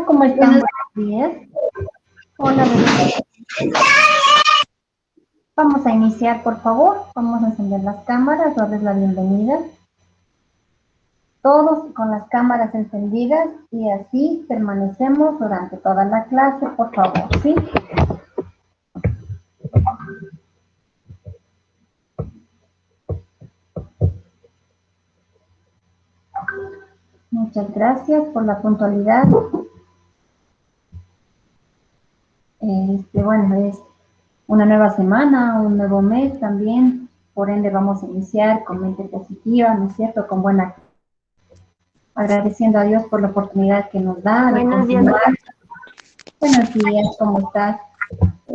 ¿cómo están? Buenos Buenos días. Hola, bebé. Vamos a iniciar, por favor. Vamos a encender las cámaras, darles la bienvenida. Todos con las cámaras encendidas y así permanecemos durante toda la clase, por favor, ¿sí? Muchas gracias por la puntualidad. Bueno, es una nueva semana, un nuevo mes también. Por ende, vamos a iniciar con mente positiva, ¿no es cierto? Con buena, agradeciendo a Dios por la oportunidad que nos da de días. continuar. Buenos días, ¿cómo estás?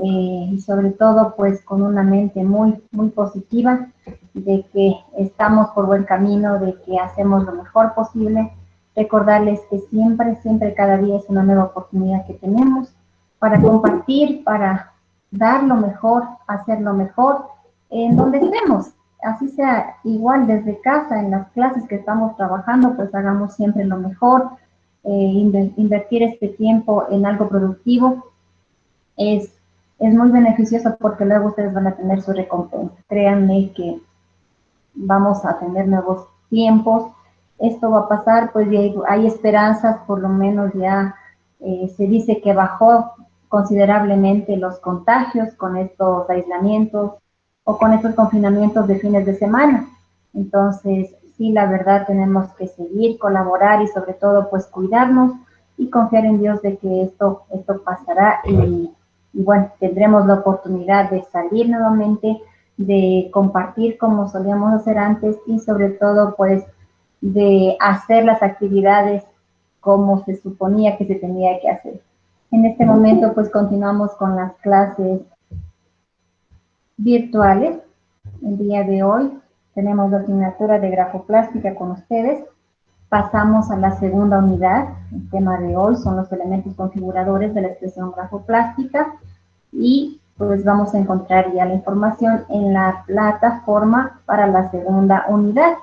Y sobre todo, pues, con una mente muy, muy positiva de que estamos por buen camino, de que hacemos lo mejor posible. Recordarles que siempre, siempre, cada día es una nueva oportunidad que tenemos para compartir, para dar lo mejor, hacer lo mejor en donde estemos. Así sea igual desde casa, en las clases que estamos trabajando, pues hagamos siempre lo mejor. Invertir este tiempo en algo productivo es muy beneficioso porque luego ustedes van a tener su recompensa. Créanme que vamos a tener nuevos tiempos. Esto va a pasar, pues hay esperanzas, por lo menos ya se dice que bajó considerablemente los contagios con estos aislamientos o con estos confinamientos de fines de semana. Entonces, sí, la verdad tenemos que seguir, colaborar y sobre todo, pues cuidarnos y confiar en Dios de que esto pasará y bueno, tendremos la oportunidad de salir nuevamente, de compartir como solíamos hacer antes y sobre todo pues de hacer las actividades como se suponía que se tenía que hacer. En este momento pues continuamos con las clases virtuales. El día de hoy tenemos la asignatura de grafoplástica con ustedes. Pasamos a la segunda unidad. El tema de hoy son los elementos configuradores de la expresión grafoplástica y pues vamos a encontrar ya la información en la plataforma para la segunda unidad.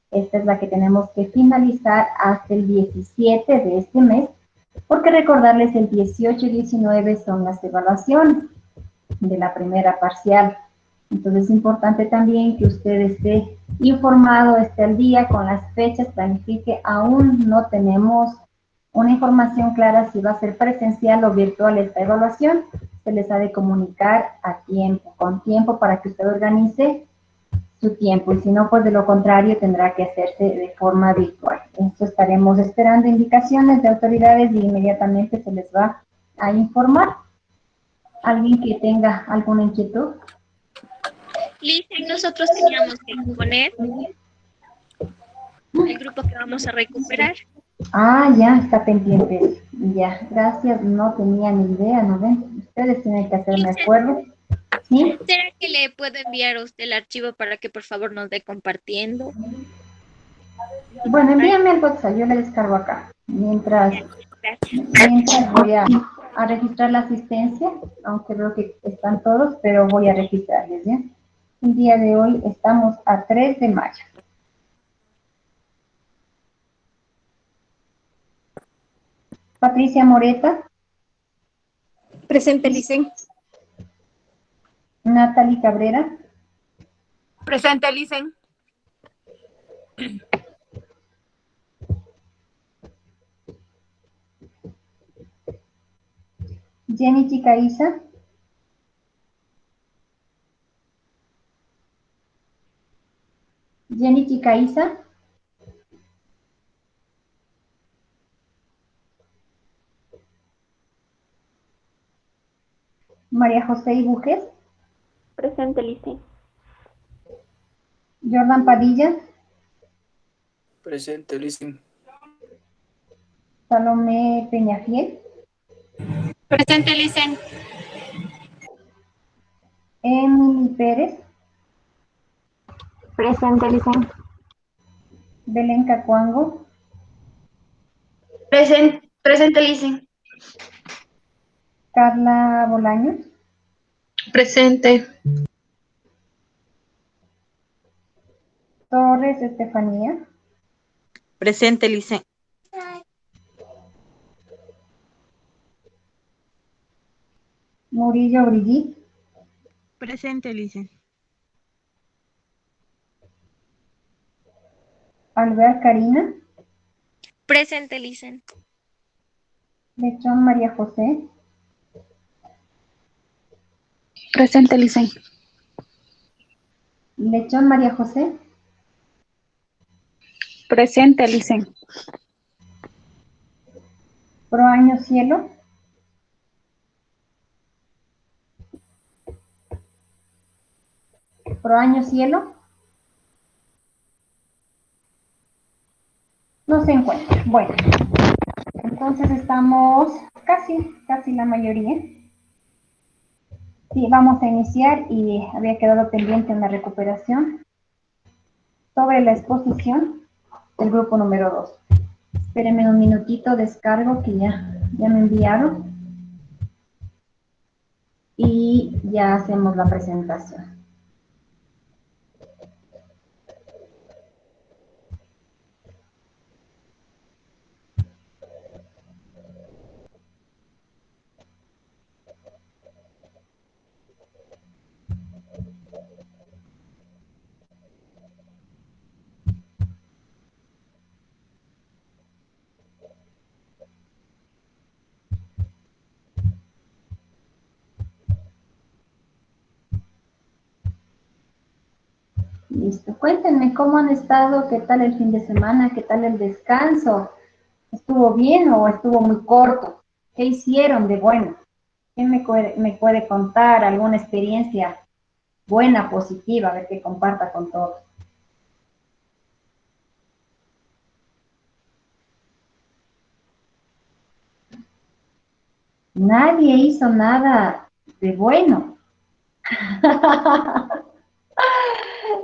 Esta es la que tenemos que finalizar hasta el 17 de este mes, porque recordarles el 18 y 19 son las evaluaciones de la primera parcial. Entonces es importante también que usted esté informado, esté al día con las fechas, planifique. Aún no tenemos una información clara si va a ser presencial o virtual esta evaluación. Se les ha de comunicar a tiempo, con tiempo, para que usted organice su tiempo. Y si no, pues de lo contrario tendrá que hacerse de forma virtual. Esto estaremos esperando indicaciones de autoridades y inmediatamente se les va a informar. ¿Alguien que tenga alguna inquietud? Lisa, nosotros teníamos que poner el grupo que vamos a recuperar. Ah, ya, está pendiente. Ya, gracias, no tenía ni idea, ¿no ven? Ustedes tienen que hacerme Lisa, acuerdo. ¿Sí? ¿será que le puedo enviar a usted el archivo para que por favor nos dé compartiendo? Bueno, Ay, envíame al WhatsApp, yo le descargo acá. Mientras, ya, gracias. mientras voy a registrar la asistencia, aunque veo que están todos, pero voy a registrarles, ¿ya? El día de hoy estamos a 3 de mayo. Patricia Moreta, Presente, Licen. Natalie Cabrera, Presente, Licen. Jenny Chicaiza, Jenny Chicaiza, María José Ibujes, Presente, Licen. Jordan Padilla, Presente, Licen. Salomé Peñafiel, Presente, Licen. Emily Pérez, Presente, Licen. Belén Cacuango, Presente, Licen. Carla Bolaños, Presente. Torres Estefanía, Presente, Licen. Murillo Brigitte, Presente, Licen. Alvear Karina, Presente, Licen. Lechón María José, Presente, Licen. Lechón María José, Presente, Licen. Proaño Cielo, Proaño Cielo, no se encuentra. Bueno, entonces estamos casi la mayoría. Sí, vamos a iniciar y había quedado pendiente una recuperación sobre la exposición del grupo número 2. Espérenme un minutito, descargo que ya me enviaron y ya hacemos la presentación. Listo. Cuéntenme cómo han estado, qué tal el fin de semana, qué tal el descanso. ¿Estuvo bien o estuvo muy corto? ¿Qué hicieron de bueno? ¿Quién me puede contar alguna experiencia buena, positiva, a ver que comparta con todos? Nadie hizo nada de bueno.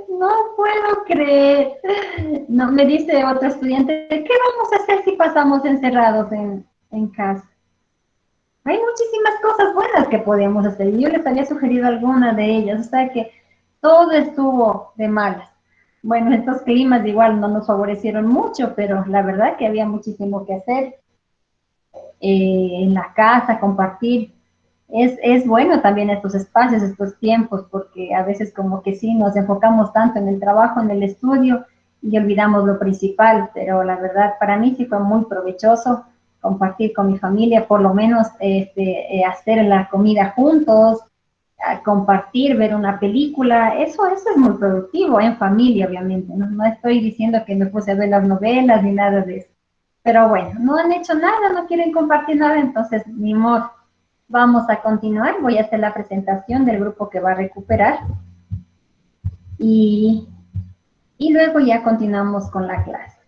No puedo creer. No, me dice otro estudiante, ¿qué vamos a hacer si pasamos encerrados en casa? Hay muchísimas cosas buenas que podemos hacer. Y yo les había sugerido alguna de ellas, o sea que todo estuvo de malas. Bueno, estos climas igual no nos favorecieron mucho, pero la verdad que había muchísimo que hacer en la casa, compartir. Es bueno también estos espacios, estos tiempos, porque a veces como que sí nos enfocamos tanto en el trabajo, en el estudio y olvidamos lo principal, pero la verdad para mí sí fue muy provechoso compartir con mi familia, por lo menos hacer la comida juntos, compartir, ver una película, eso es muy productivo en familia, obviamente. No estoy diciendo que me puse a ver las novelas ni nada de eso. Pero bueno, no han hecho nada, no quieren compartir nada, entonces ni modo. Vamos a continuar, voy a hacer la presentación del grupo que va a recuperar y luego ya continuamos con la clase.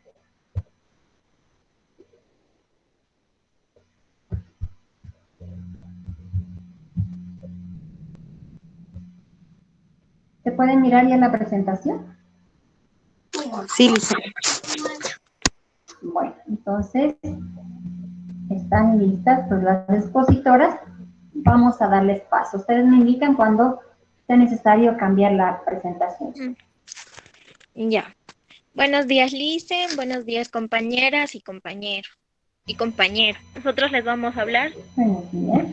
¿Se pueden mirar ya la presentación? Sí, Licen. Bueno, entonces, están listas pues, las expositoras. Vamos a darles paso. Ustedes me indican cuando sea necesario cambiar la presentación. Ya. Buenos días, Licen. Buenos días, compañeras y compañeros. Y compañeros. Nosotros les vamos a hablar Buenos días.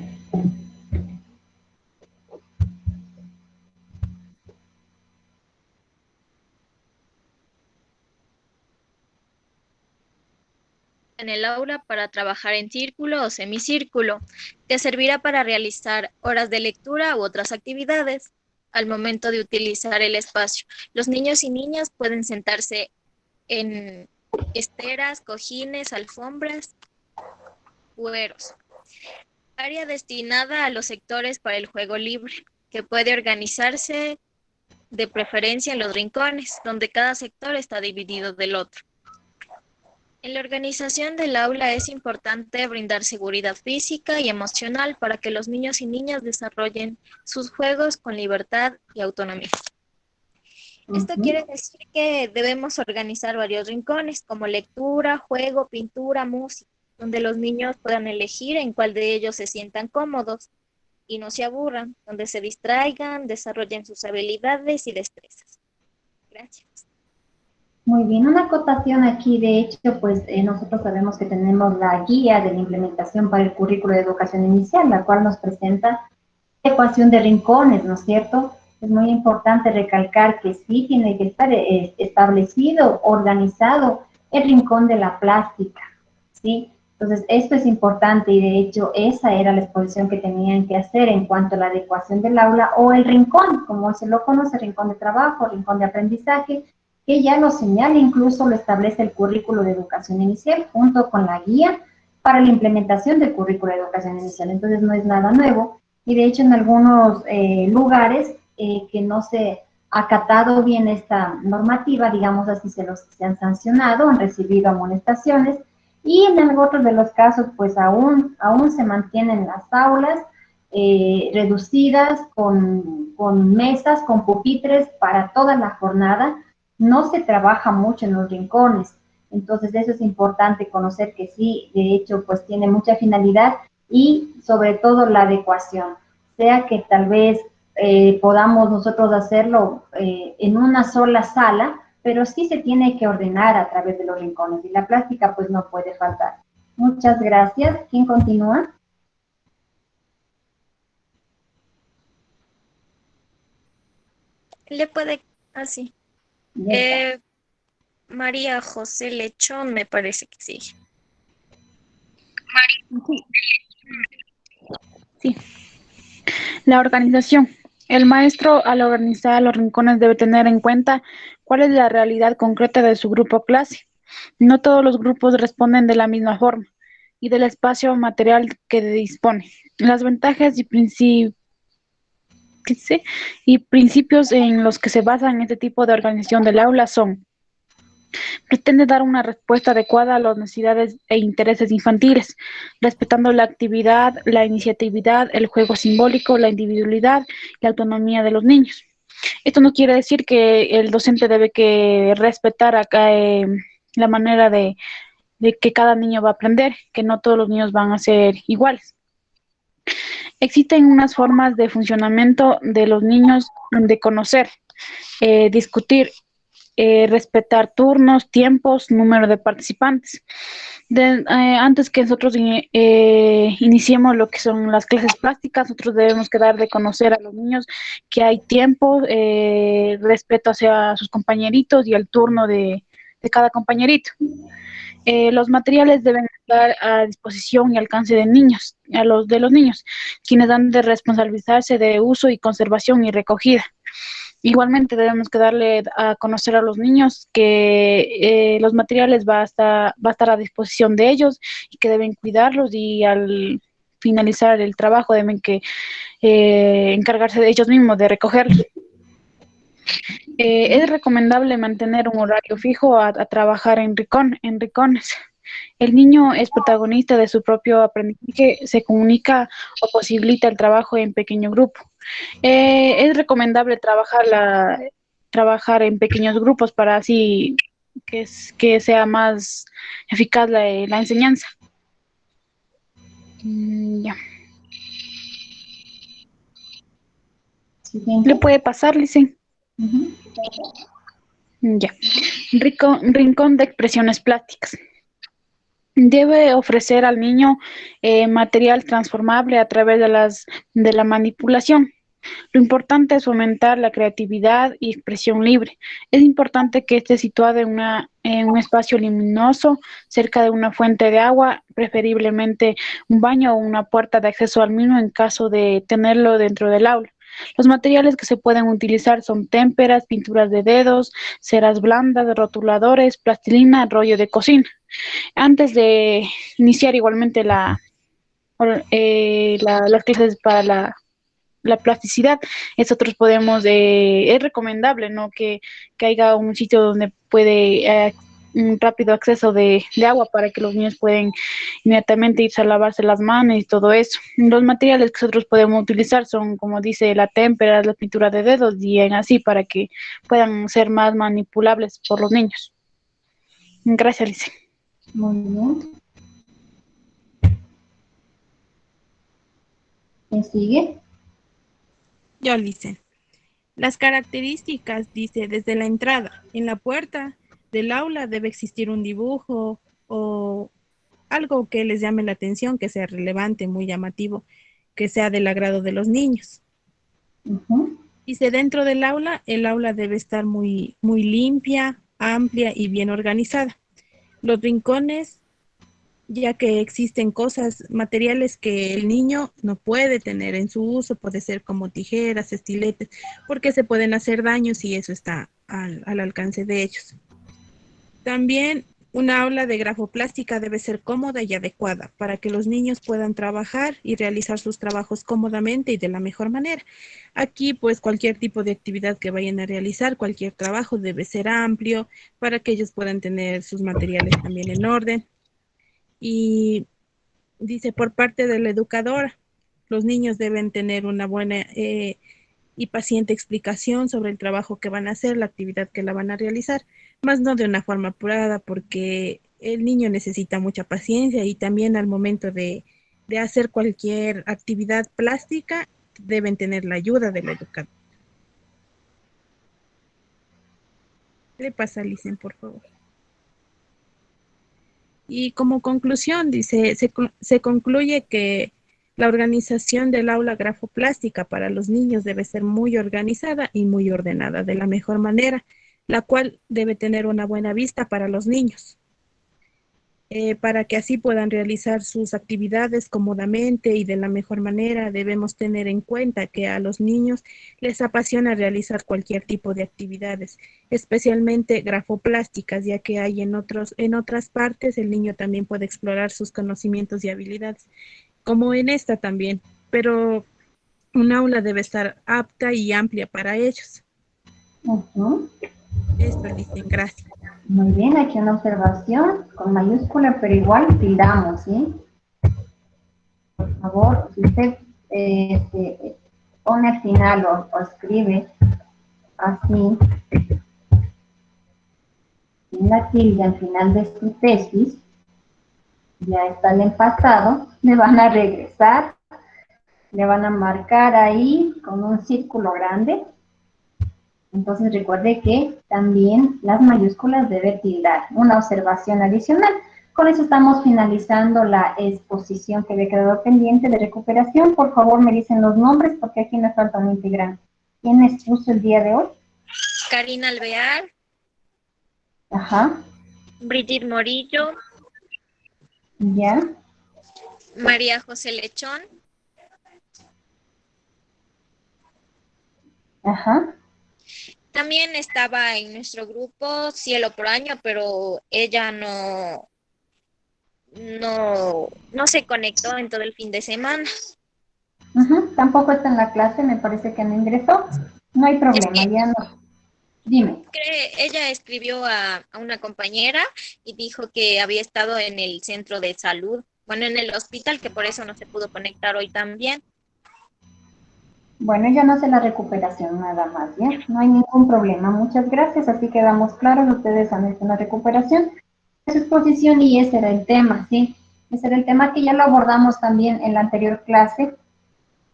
en el aula para trabajar en círculo o semicírculo, que servirá para realizar horas de lectura u otras actividades. Al momento de utilizar el espacio, los niños y niñas pueden sentarse en esteras, cojines, alfombras, cueros. Área destinada a los sectores para el juego libre, que puede organizarse de preferencia en los rincones, donde cada sector está dividido del otro. En la organización del aula es importante brindar seguridad física y emocional para que los niños y niñas desarrollen sus juegos con libertad y autonomía. Esto quiere decir que debemos organizar varios rincones como lectura, juego, pintura, música, donde los niños puedan elegir en cuál de ellos se sientan cómodos y no se aburran, donde se distraigan, desarrollen sus habilidades y destrezas. Gracias. Muy bien, una acotación aquí, de hecho, pues nosotros sabemos que tenemos la guía de la implementación para el currículo de educación inicial, la cual nos presenta Ecuación de rincones, ¿no es cierto? Es muy importante recalcar que sí tiene que estar establecido, organizado el rincón de la plástica, ¿sí? Entonces, esto es importante y de hecho esa era la exposición que tenían que hacer en cuanto a la adecuación del aula o el rincón, como se lo conoce, rincón de trabajo, rincón de aprendizaje, que ya lo señala, incluso lo establece el currículo de educación inicial junto con la guía para la implementación del currículo de educación inicial. Entonces, no es nada nuevo y de hecho en algunos lugares que no se ha acatado bien esta normativa, digamos así, se han sancionado, han recibido amonestaciones y en otros de los casos pues aún se mantienen las aulas reducidas con mesas, con pupitres para toda la jornada, no se trabaja mucho en los rincones, entonces eso es importante conocer que sí, de hecho pues tiene mucha finalidad y sobre todo la adecuación, sea que tal vez podamos nosotros hacerlo en una sola sala, pero sí se tiene que ordenar a través de los rincones y la plástica pues no puede faltar. Muchas gracias. ¿Quién continúa? Le puede, así. Ya está. María José Lechón, me parece que sí. Sí, sí. La organización. El maestro, al organizar los rincones, debe tener en cuenta cuál es la realidad concreta de su grupo o clase. No todos los grupos responden de la misma forma y del espacio material que dispone. Las ventajas ¿qué sé? Y principios en los que se basan este tipo de organización del aula son: pretende dar una respuesta adecuada a las necesidades e intereses infantiles, respetando la actividad, la iniciatividad, el juego simbólico, la individualidad y la autonomía de los niños. Esto no quiere decir que el docente debe que respetar acá, la manera de que cada niño va a aprender, que no todos los niños van a ser iguales. Existen unas formas de funcionamiento de los niños de conocer, discutir, respetar turnos, tiempos, número de participantes. Antes que nosotros iniciemos lo que son las clases plásticas, nosotros debemos quedar de conocer a los niños que hay tiempo, respeto hacia sus compañeritos y el turno de cada compañerito. Los materiales deben estar a disposición y alcance de los niños, quienes han de responsabilizarse de uso y conservación y recogida. Igualmente debemos que darle a conocer a los niños que los materiales va a estar a disposición de ellos y que deben cuidarlos y al finalizar el trabajo deben que encargarse de ellos mismos de recogerlos. Es recomendable mantener un horario fijo a trabajar en rincones. El niño es protagonista de su propio aprendizaje, se comunica o posibilita el trabajo en pequeño grupo. Es recomendable trabajar en pequeños grupos para así que sea más eficaz la enseñanza. Ya. ¿Le Siguiente. puede pasar, Licen? Ujú. Ya. Rincón de expresiones plásticas. Debe ofrecer al niño material transformable a través de la manipulación. Lo importante es fomentar la creatividad y expresión libre. Es importante que esté situado en un espacio luminoso, cerca de una fuente de agua, preferiblemente un baño o una puerta de acceso al mismo en caso de tenerlo dentro del aula. Los materiales que se pueden utilizar son témperas, pinturas de dedos, ceras blandas, rotuladores, plastilina, rollo de cocina. Antes de iniciar igualmente las clases para la plasticidad, nosotros podemos, es recomendable, ¿no? Que haya un sitio donde puede un rápido acceso de agua para que los niños puedan inmediatamente irse a lavarse las manos y todo eso. Los materiales que nosotros podemos utilizar son, como dice, la témpera, la pintura de dedos y en así para que puedan ser más manipulables por los niños. Gracias, Lice. Muy bien. ¿Quién sigue? Yo, Licen. Las características, dice, desde la entrada, en la puerta del aula debe existir un dibujo o algo que les llame la atención, que sea relevante, muy llamativo. que sea del agrado de los niños. Ujú. Dice, dentro del aula, el aula debe estar muy, muy limpia, amplia y bien organizada. Los rincones, ya que existen cosas, materiales que el niño no puede tener en su uso, puede ser como tijeras, estiletes, porque se pueden hacer daños y eso está al alcance de ellos. También una aula de grafoplástica debe ser cómoda y adecuada para que los niños puedan trabajar y realizar sus trabajos cómodamente y de la mejor manera. Aquí, pues, cualquier tipo de actividad que vayan a realizar, cualquier trabajo debe ser amplio para que ellos puedan tener sus materiales también en orden. Y dice, por parte de la educadora, los niños deben tener una buena y paciente explicación sobre el trabajo que van a hacer, la actividad que la van a realizar, más no de una forma apurada, porque el niño necesita mucha paciencia y también al momento de hacer cualquier actividad plástica deben tener la ayuda del educador. ¿Qué le pasa, Licen, por favor? Y como conclusión, dice, se concluye que la organización del aula grafoplástica para los niños debe ser muy organizada y muy ordenada de la mejor manera, la cual debe tener una buena vista para los niños, para que así puedan realizar sus actividades cómodamente y de la mejor manera. Debemos tener en cuenta que a los niños les apasiona realizar cualquier tipo de actividades, especialmente grafoplásticas, ya que hay en otras partes el niño también puede explorar sus conocimientos y habilidades, como en esta también, pero un aula debe estar apta y amplia para ellos. Ujú. Esto dicen, gracias. Muy bien, aquí una observación con mayúscula, pero igual tildamos, ¿sí? Por favor, si usted pone al final o escribe así, en la tilde al final de su tesis, ya está el empastado, le van a regresar, le van a marcar ahí con un círculo grande. Entonces recuerde que también las mayúsculas debe tildar. Una observación adicional. Con eso estamos finalizando la exposición que había quedado pendiente de recuperación. Por favor, me dicen los nombres porque aquí me falta un integrante. ¿Quién expuso el día de hoy? Karina Alvear, Ajá, Brigitte Morillo, ya, María José Lechón, ajá. también estaba en nuestro grupo Cielo por Año, pero ella no se conectó en todo el fin de semana. Tampoco está en la clase, me parece que no ingresó. No hay Es problema, que ya no. Dime. ella escribió a una compañera y dijo que había estado en el centro de salud, bueno, en el hospital, que por eso no se pudo conectar hoy también. Bueno, ya no sé la recuperación nada más, ¿bien? No hay ningún problema. Muchas gracias, así quedamos claros. Ustedes han hecho una recuperación de su exposición y ese era el tema, ¿sí? Ese era el tema que ya lo abordamos también en la anterior clase,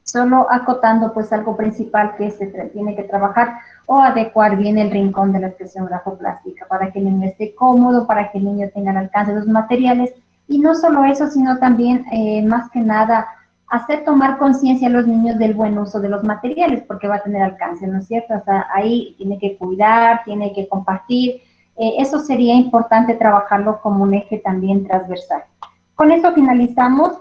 solo acotando pues algo principal que se tiene que trabajar o adecuar bien el rincón de la expresión grafoplástica para que el niño esté cómodo, para que el niño tenga al alcance de los materiales y no solo eso, sino también más que nada hacer tomar conciencia a los niños del buen uso de los materiales porque va a tener alcance, ¿no es cierto? O sea, ahí tiene que cuidar, tiene que compartir, eso sería importante trabajarlo como un eje también transversal. Con eso finalizamos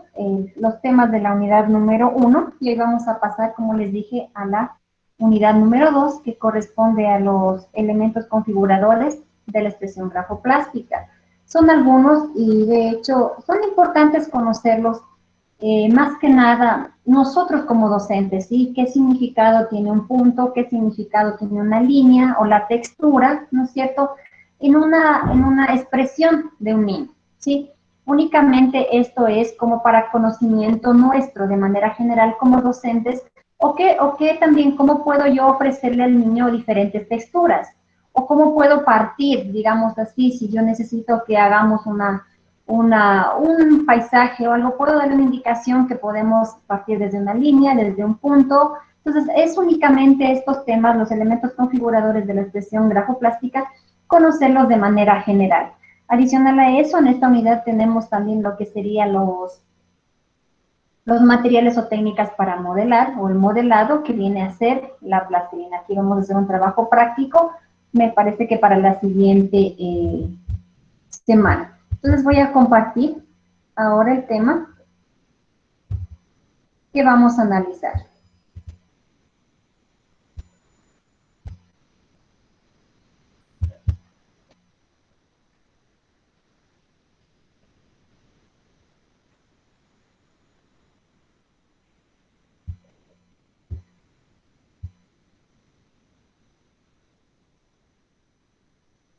los temas de la unidad número 1 y hoy vamos a pasar, como les dije, a la unidad número 2 que corresponde a los elementos configuradores de la expresión grafoplástica. Son algunos y de hecho son importantes conocerlos, más que nada nosotros como docentes, ¿sí? ¿Qué significado tiene un punto? ¿Qué significado tiene una línea o la textura, ¿no es cierto? En una expresión de un niño, ¿sí? Únicamente esto es como para conocimiento nuestro de manera general como docentes, o que también cómo puedo yo ofrecerle al niño diferentes texturas, o cómo puedo partir, digamos así, si yo necesito que hagamos un paisaje o algo, puedo darle una indicación que podemos partir desde una línea, desde un punto. Entonces, es únicamente estos temas, los elementos configuradores de la expresión grafoplástica, conocerlos de manera general. Adicional a eso, en esta unidad tenemos también lo que serían los materiales o técnicas para modelar o el modelado que viene a ser la plastilina. Aquí vamos a hacer un trabajo práctico, me parece que para la siguiente semana. Entonces voy a compartir ahora el tema que vamos a analizar.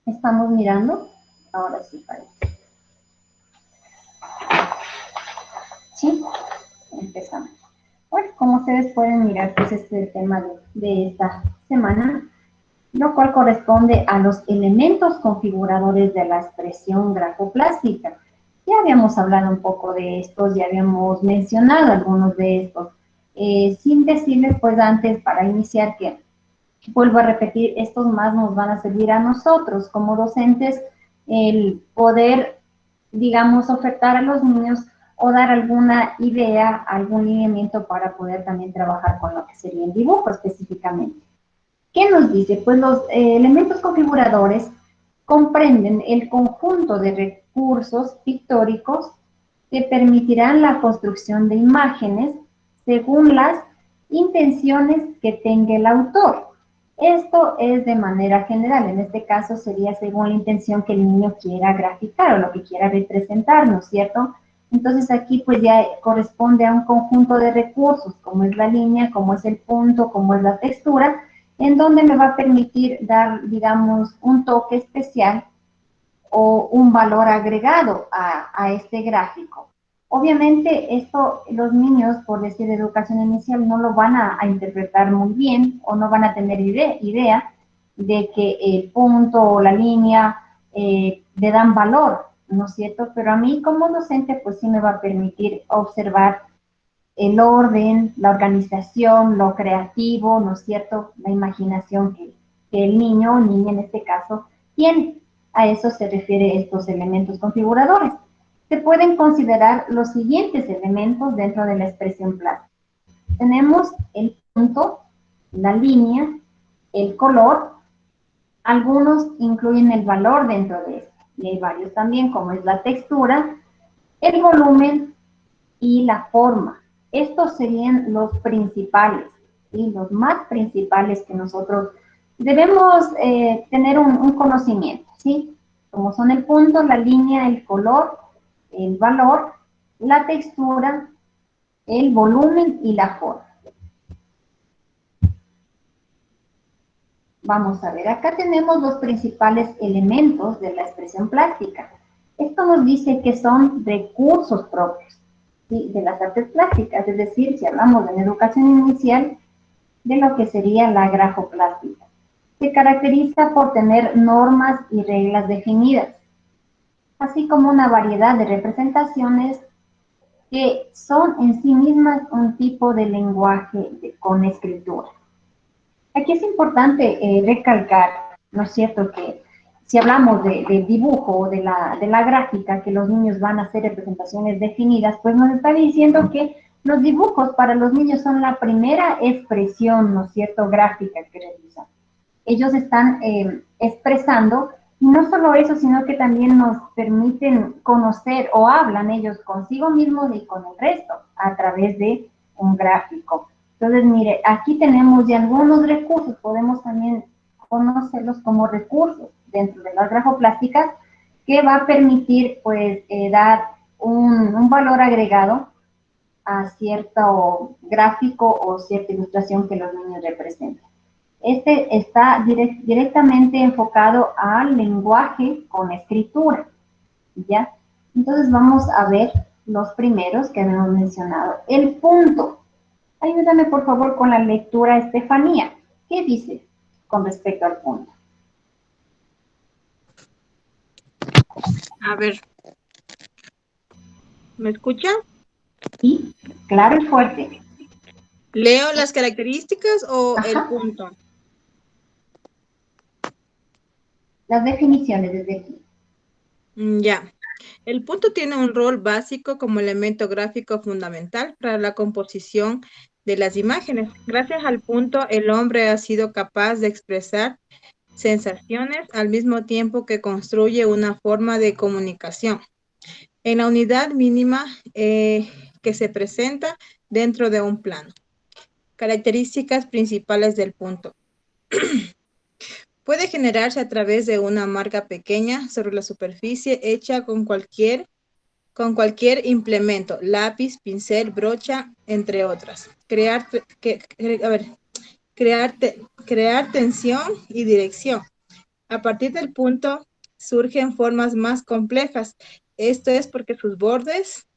¿Estamos mirando? Ahora sí parece. ¿Sí? Empezamos. Bueno, como ustedes pueden mirar, pues este es el tema de esta semana, lo cual corresponde a los elementos configuradores de la expresión grafoplástica. Ya habíamos hablado un poco de estos, ya habíamos mencionado algunos de estos. Sin decirles, pues antes, para iniciar, que vuelvo a repetir, estos más nos van a servir a nosotros como docentes, el poder, digamos, ofertar a los niños o dar alguna idea, algún lineamiento para poder también trabajar con lo que sería el dibujo específicamente. ¿Qué nos dice? Pues los elementos configuradores comprenden el conjunto de recursos pictóricos que permitirán la construcción de imágenes según las intenciones que tenga el autor. Esto es de manera general, en este caso sería según la intención que el niño quiera graficar o lo que quiera representar, ¿no es cierto? Entonces aquí pues ya corresponde a un conjunto de recursos, como es la línea, como es el punto, como es la textura, en donde me va a permitir dar, digamos, un toque especial o un valor agregado a este gráfico. Obviamente esto los niños, por decir educación inicial, no lo van a interpretar muy bien o no van a tener idea de que el punto o la línea le dan valor, ¿no es cierto? Pero a mí como docente pues sí me va a permitir observar el orden, la organización, lo creativo, ¿no es cierto? La imaginación que el niño o niña en este caso tiene. A eso se refiere estos elementos configuradores. Se pueden considerar los siguientes elementos dentro de la expresión plástica. Tenemos el punto, la línea, el color. Algunos incluyen el valor dentro de esto. Y hay varios también, como es la textura, el volumen y la forma. Estos serían los principales, ¿sí? Los más principales que nosotros debemos tener un conocimiento, ¿sí? Como son el punto, la línea, el color, el valor, la textura, el volumen y la forma. Vamos a ver, acá tenemos los principales elementos de la expresión plástica. Esto nos dice que son recursos propios, ¿sí? De las artes plásticas, es decir, si hablamos de educación inicial, de lo que sería la grafoplástica. Se caracteriza por tener normas y reglas definidas, así como una variedad de representaciones que son en sí mismas un tipo de lenguaje con escritura. Aquí es importante recalcar, ¿no es cierto?, que si hablamos de dibujo o de la gráfica, que los niños van a hacer representaciones definidas, pues nos está diciendo que los dibujos para los niños son la primera expresión, ¿no es cierto?, gráfica que realizan. Ellos están expresando, y no solo eso, sino que también nos permiten conocer o hablan ellos consigo mismos y con el resto a través de un gráfico. Entonces, mire, aquí tenemos ya algunos recursos, podemos también conocerlos como recursos dentro de las grafoplásticas, que va a permitir, pues, dar un valor agregado a cierto gráfico o cierta ilustración que los niños representan. Este está directamente enfocado al lenguaje con escritura, ¿ya? Entonces vamos a ver los primeros que habíamos mencionado. El punto. Ayúdame por favor con la lectura, Estefanía. ¿Qué dice con respecto al punto? A ver, ¿me escucha? Sí, claro y fuerte. ¿Leo las características o Ajá. el punto? Las definiciones desde aquí. Ya. El punto tiene un rol básico como elemento gráfico fundamental para la composición de las imágenes. Gracias al punto, el hombre ha sido capaz de expresar sensaciones al mismo tiempo que construye una forma de comunicación en la unidad mínima que se presenta dentro de un plano. Características principales del punto. Puede generarse a través de una marca pequeña sobre la superficie hecha con cualquier implemento, lápiz, pincel, brocha, entre otras. Crear tensión y dirección. A partir del punto surgen formas más complejas. Esto es porque sus bordes,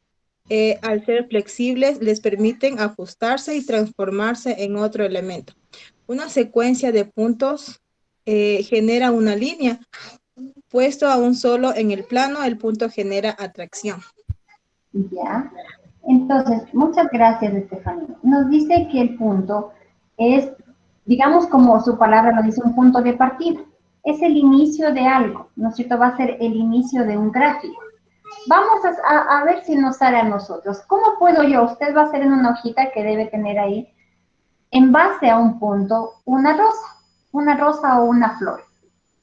al ser flexibles, les permiten ajustarse y transformarse en otro elemento. Una secuencia de puntos genera una línea. Puesto a un solo en el plano, el punto genera atracción. Ya. Entonces, muchas gracias, Estefanía. Nos dice que el punto es, digamos como su palabra lo dice, un punto de partida. Es el inicio de algo, ¿no es cierto? Va a ser el inicio de un gráfico. Vamos a ver si nos sale a nosotros. ¿Cómo puedo yo? Usted va a hacer en una hojita que debe tener ahí, en base a un punto, una rosa o una flor.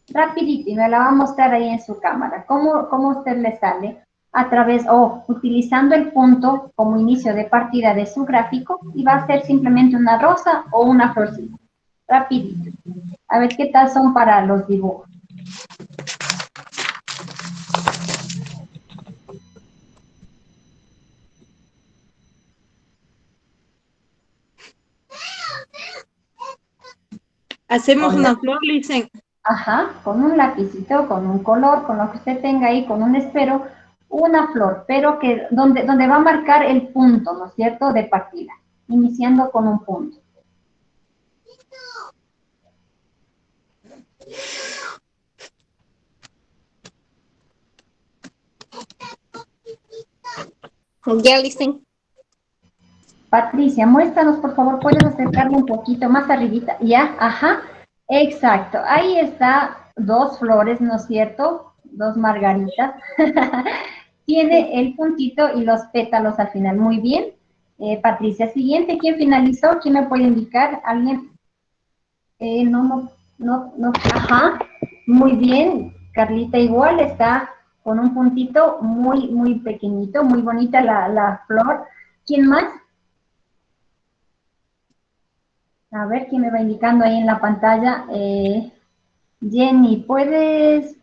Rapidito, y me la va a mostrar ahí en su cámara. ¿Cómo usted le sale? A través, utilizando el punto como inicio de partida de su gráfico, y va a ser simplemente una rosa o una florcita. Rapidito. A ver qué tal son para los dibujos. Hacemos una flor, Licen. Ajá, con un lapicito, con un color, con lo que usted tenga ahí, con un esfero, una flor, pero que donde va a marcar el punto, ¿no es cierto?, de partida, iniciando con un punto. Ya, Listen. Patricia, muéstranos, por favor, puedes acercarle un poquito más arribita. Ya, ajá, exacto. Ahí está, dos flores, ¿no es cierto? Dos margaritas. Tiene el puntito y los pétalos al final. Muy bien. Patricia, siguiente, ¿quién finalizó? ¿Quién me puede indicar? ¿Alguien? No. Ajá, muy bien. Carlita igual está con un puntito muy pequeñito, muy bonita la flor. ¿Quién más? A ver, ¿quién me va indicando ahí en la pantalla? Jenny, ¿puedes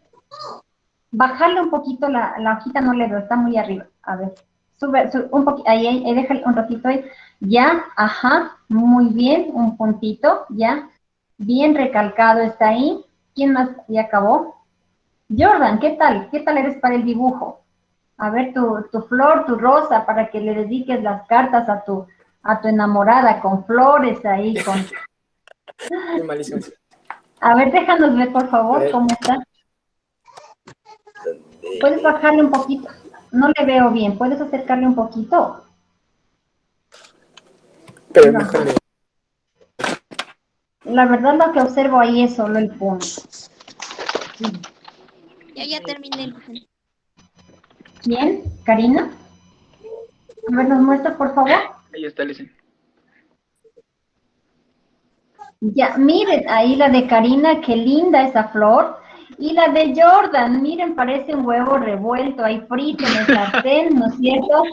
bajarle un poquito la hojita? No le veo, está muy arriba. A ver, sube un poquito, ahí, déjale un ratito ahí. Ya, ajá, muy bien, un puntito, ya. Bien recalcado está ahí. ¿Quién más ya acabó? Jordan, ¿qué tal? ¿Qué tal eres para el dibujo? A ver, tu flor, tu rosa, para que le dediques las cartas a tu enamorada, con flores ahí, con... Qué malísimo. A ver, déjanos ver, por favor, cómo está. ¿Puedes bajarle un poquito? No le veo bien. ¿Puedes acercarle un poquito? Pero No. mejor le... La verdad, lo que observo ahí es solo el punto. Ya terminé. ¿Quién? ¿Karina? A ver, nos muestra, por favor. Ahí está, Licen. Ya, miren, ahí la de Karina, qué linda esa flor. Y la de Jordan, miren, parece un huevo revuelto ahí frito en el sartén, ¿no es cierto?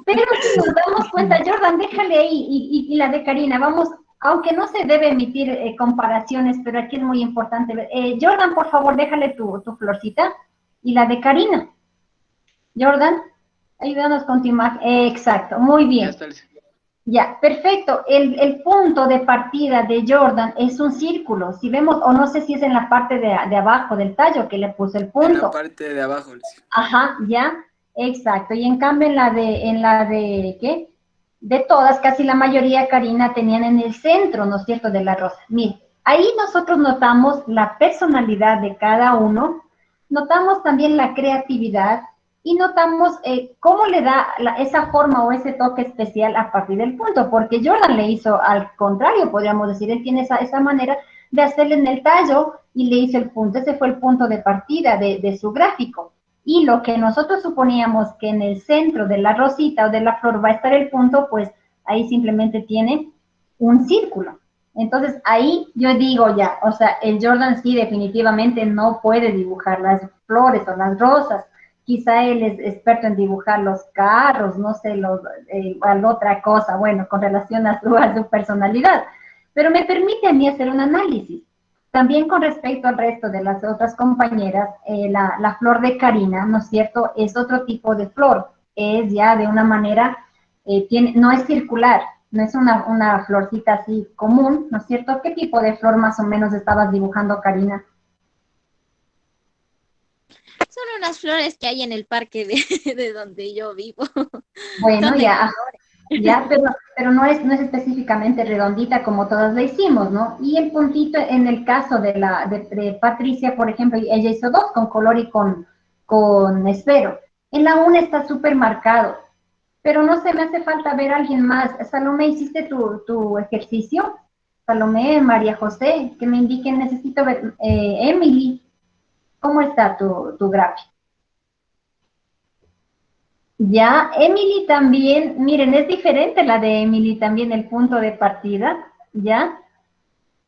Pero si nos damos cuenta, Jordan, déjale ahí, y la de Karina, vamos, aunque no se debe emitir comparaciones, pero aquí es muy importante ver. Jordan, por favor, déjale tu florcita, y la de Karina. Jordan, ayúdanos con tu imagen. Exacto, muy bien. Ya está, Licen. Ya, perfecto. El punto de partida de Jordan es un círculo. Si vemos, o no sé si es en la parte de abajo del tallo que le puse el punto. En la parte de abajo, Licen. Ajá, ya, exacto. Y en cambio en la de ¿qué? De todas, casi la mayoría, Karina, tenían en el centro, ¿no es cierto?, de la rosa. Mire, ahí nosotros notamos la personalidad de cada uno, notamos también la creatividad, y notamos cómo le da esa forma o ese toque especial a partir del punto, porque Jordan le hizo al contrario, podríamos decir, él tiene esa manera de hacerle en el tallo y le hizo el punto, ese fue el punto de partida de su gráfico. Y lo que nosotros suponíamos que en el centro de la rosita o de la flor va a estar el punto, pues ahí simplemente tiene un círculo. Entonces ahí yo digo ya, o sea, el Jordan sí definitivamente no puede dibujar las flores o las rosas. Quizá él es experto en dibujar los carros, no sé, alguna otra cosa, bueno, con relación a su personalidad. Pero me permite a mí hacer un análisis. También con respecto al resto de las otras compañeras, la flor de Karina, ¿no es cierto? Es otro tipo de flor, es ya de una manera, no es circular, no es una florcita así común, ¿no es cierto? ¿Qué tipo de flor más o menos estabas dibujando, Karina? Son unas flores que hay en el parque de donde yo vivo. Bueno, Son de ya, colores. ya, pero no es específicamente redondita como todas la hicimos, ¿no? Y el puntito en el caso de Patricia, por ejemplo, ella hizo dos, con color y con esfero. En la una está súper marcado, pero no se me hace falta ver a alguien más. Salomé, ¿hiciste tu ejercicio? Salomé, María José, que me indiquen, necesito ver. Emily, ¿cómo está tu gráfico? Ya, Emily también, miren, es diferente la de Emily también, el punto de partida, ¿ya?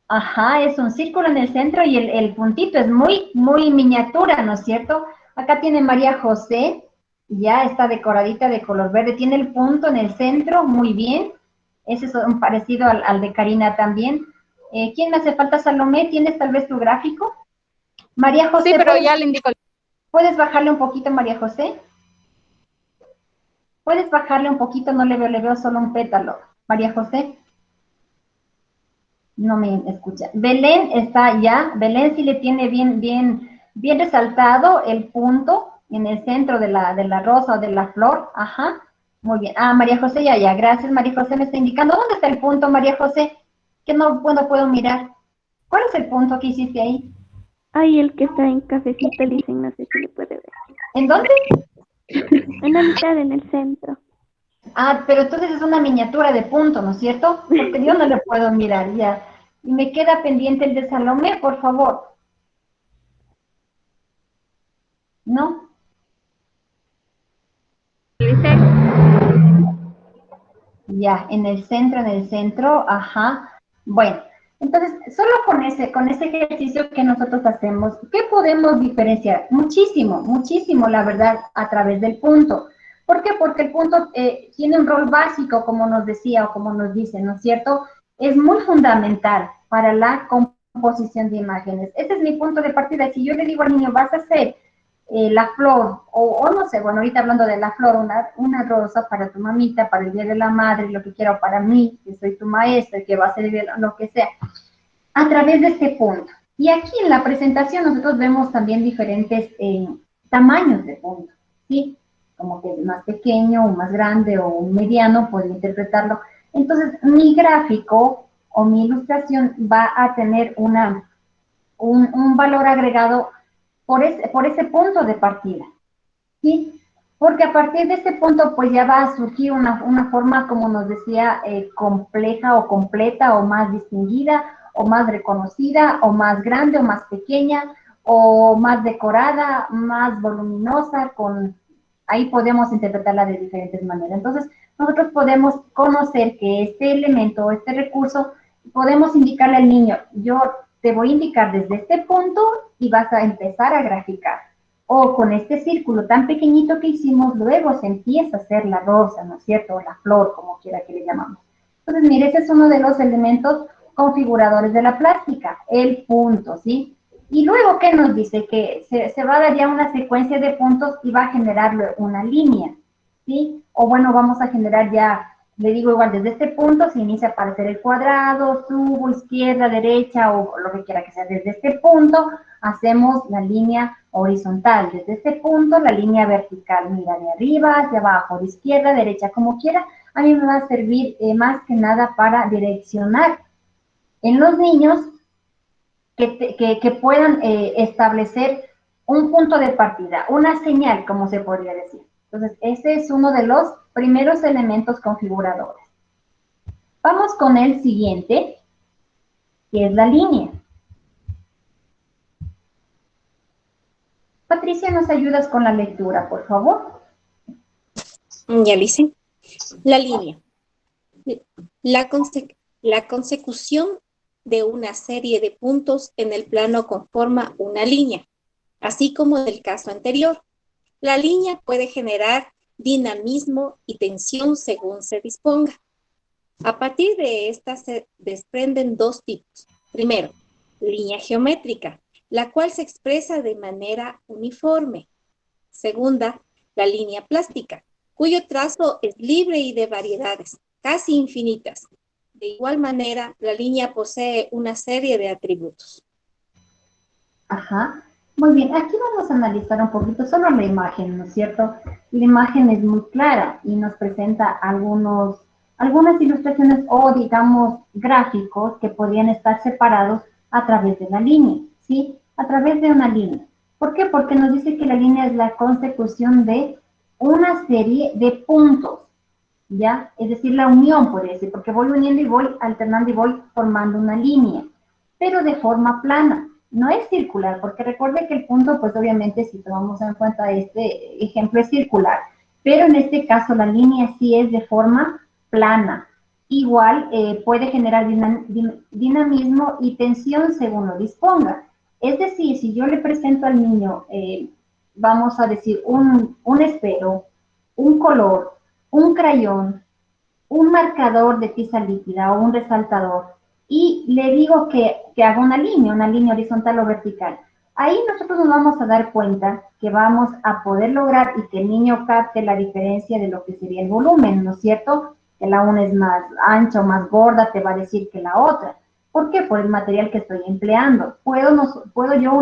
Ajá, es un círculo en el centro y el puntito es muy, muy miniatura, ¿no es cierto? Acá tiene María José, ya está decoradita de color verde, tiene el punto en el centro, muy bien. Ese es un parecido al de Karina también. ¿Quién me hace falta, Salomé? ¿Tienes tal vez tu gráfico? María Sí, José, pero ya le indico. ¿puedes bajarle un poquito, María José? ¿Puedes bajarle un poquito? No le veo solo un pétalo. María José, no me escucha. Belén está ya. Belén sí le tiene bien resaltado el punto en el centro de la rosa o de la flor. Ajá. Muy bien. Ah, María José, ya. Gracias, María José me está indicando. ¿Dónde está el punto, María José? Que no puedo mirar. ¿Cuál es el punto que hiciste ahí? Ay, el que está en cafecito, dicen, no sé si le puede ver. ¿En dónde? En la mitad, en el centro. Ah, pero entonces es una miniatura de punto, ¿no es cierto? Porque yo no le puedo mirar ya. Y me queda pendiente el de Salomé, por favor. ¿No? Ya, en el centro, ajá. Bueno, entonces, solo con ese ejercicio que nosotros hacemos, ¿qué podemos diferenciar? Muchísimo, muchísimo, la verdad, a través del punto. ¿Por qué? Porque el punto tiene un rol básico, como nos decía o como nos dice, ¿no es cierto? Es muy fundamental para la composición de imágenes. Ese es mi punto de partida. Si yo le digo al niño, vas a hacer la flor, o no sé, bueno, ahorita hablando de la flor, una rosa para tu mamita, para el Día de la Madre, lo que quiera, o para mí, que soy tu maestra, que va a ser lo que sea, a través de este punto. Y aquí en la presentación nosotros vemos también diferentes tamaños de punto, ¿sí? Como que es más pequeño, o más grande, o un mediano, puede interpretarlo. Entonces, mi gráfico o mi ilustración va a tener un valor agregado por ese punto de partida, ¿sí? Porque a partir de este punto, pues ya va a surgir una forma, como nos decía, compleja o completa, o más distinguida, o más reconocida, o más grande, o más pequeña, o más decorada, más voluminosa, ahí podemos interpretarla de diferentes maneras. Entonces, nosotros podemos conocer que este elemento, este recurso, podemos indicarle al niño, yo te voy a indicar desde este punto y vas a empezar a graficar. O con este círculo tan pequeñito que hicimos, luego se empieza a hacer la rosa, ¿no es cierto? O la flor, como quiera que le llamamos. Entonces, mire, ese es uno de los elementos configuradores de la plástica, el punto, ¿sí? Y luego, ¿qué nos dice? Que se va a dar ya una secuencia de puntos y va a generar una línea, ¿sí? O bueno, vamos a generar ya, le digo igual, desde este punto se inicia para hacer el cuadrado, subo, izquierda, derecha, o lo que quiera que sea. Desde este punto hacemos la línea horizontal, desde este punto la línea vertical, mira, de arriba hacia abajo, de izquierda, derecha, como quiera. A mí me va a servir más que nada para direccionar en los niños que puedan establecer un punto de partida, una señal, como se podría decir. Entonces, ese es uno de los primeros elementos configuradores. Vamos con el siguiente, que es la línea. Patricia, ¿nos ayudas con la lectura, por favor? Ya lo hice. La línea. La consecución de una serie de puntos en el plano conforma una línea, así como del caso anterior. La línea puede generar dinamismo y tensión según se disponga. A partir de esta se desprenden dos tipos. Primero, línea geométrica, la cual se expresa de manera uniforme. Segunda, la línea plástica, cuyo trazo es libre y de variedades, casi infinitas. De igual manera, la línea posee una serie de atributos. Ajá. Muy bien, aquí vamos a analizar un poquito solo la imagen, ¿no es cierto? La imagen es muy clara y nos presenta algunas ilustraciones o, digamos, gráficos que podrían estar separados a través de la línea, ¿sí? A través de una línea. ¿Por qué? Porque nos dice que la línea es la consecución de una serie de puntos, ¿ya? Es decir, la unión, por decir, porque voy uniendo y voy alternando y voy formando una línea, pero de forma plana. No es circular, porque recuerde que el punto, pues obviamente, si tomamos en cuenta este ejemplo, es circular, pero en este caso la línea sí es de forma plana. Igual puede generar dinamismo y tensión según lo disponga. Es decir, si yo le presento al niño, vamos a decir, un esfero, un color, un crayón, un marcador de tiza líquida o un resaltador, y le digo que haga una línea horizontal o vertical. Ahí nosotros nos vamos a dar cuenta que vamos a poder lograr y que el niño capte la diferencia de lo que sería el volumen, ¿no es cierto? Que la una es más ancha o más gorda, te va a decir que la otra. ¿Por qué? Por el material que estoy empleando. Puedo yo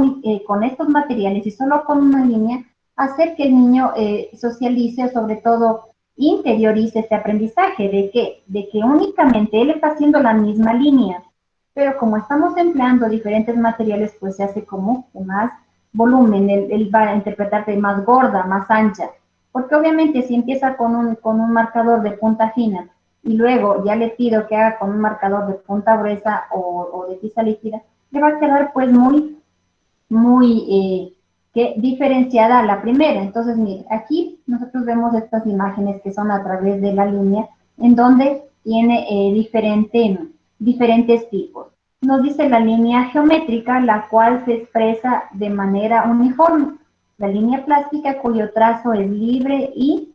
con estos materiales y solo con una línea hacer que el niño socialice, o sobre todo interiorice este aprendizaje de que únicamente él está haciendo la misma línea, pero como estamos empleando diferentes materiales, pues se hace como más volumen, él va a interpretar de más gorda, más ancha, porque obviamente si empieza con un marcador de punta fina y luego ya le pido que haga con un marcador de punta gruesa o de tiza líquida, le va a quedar pues muy diferenciada a la primera. Entonces, mire, aquí nosotros vemos estas imágenes que son a través de la línea, en donde tiene diferentes tipos. Nos dice la línea geométrica, la cual se expresa de manera uniforme. La línea plástica, cuyo trazo es libre y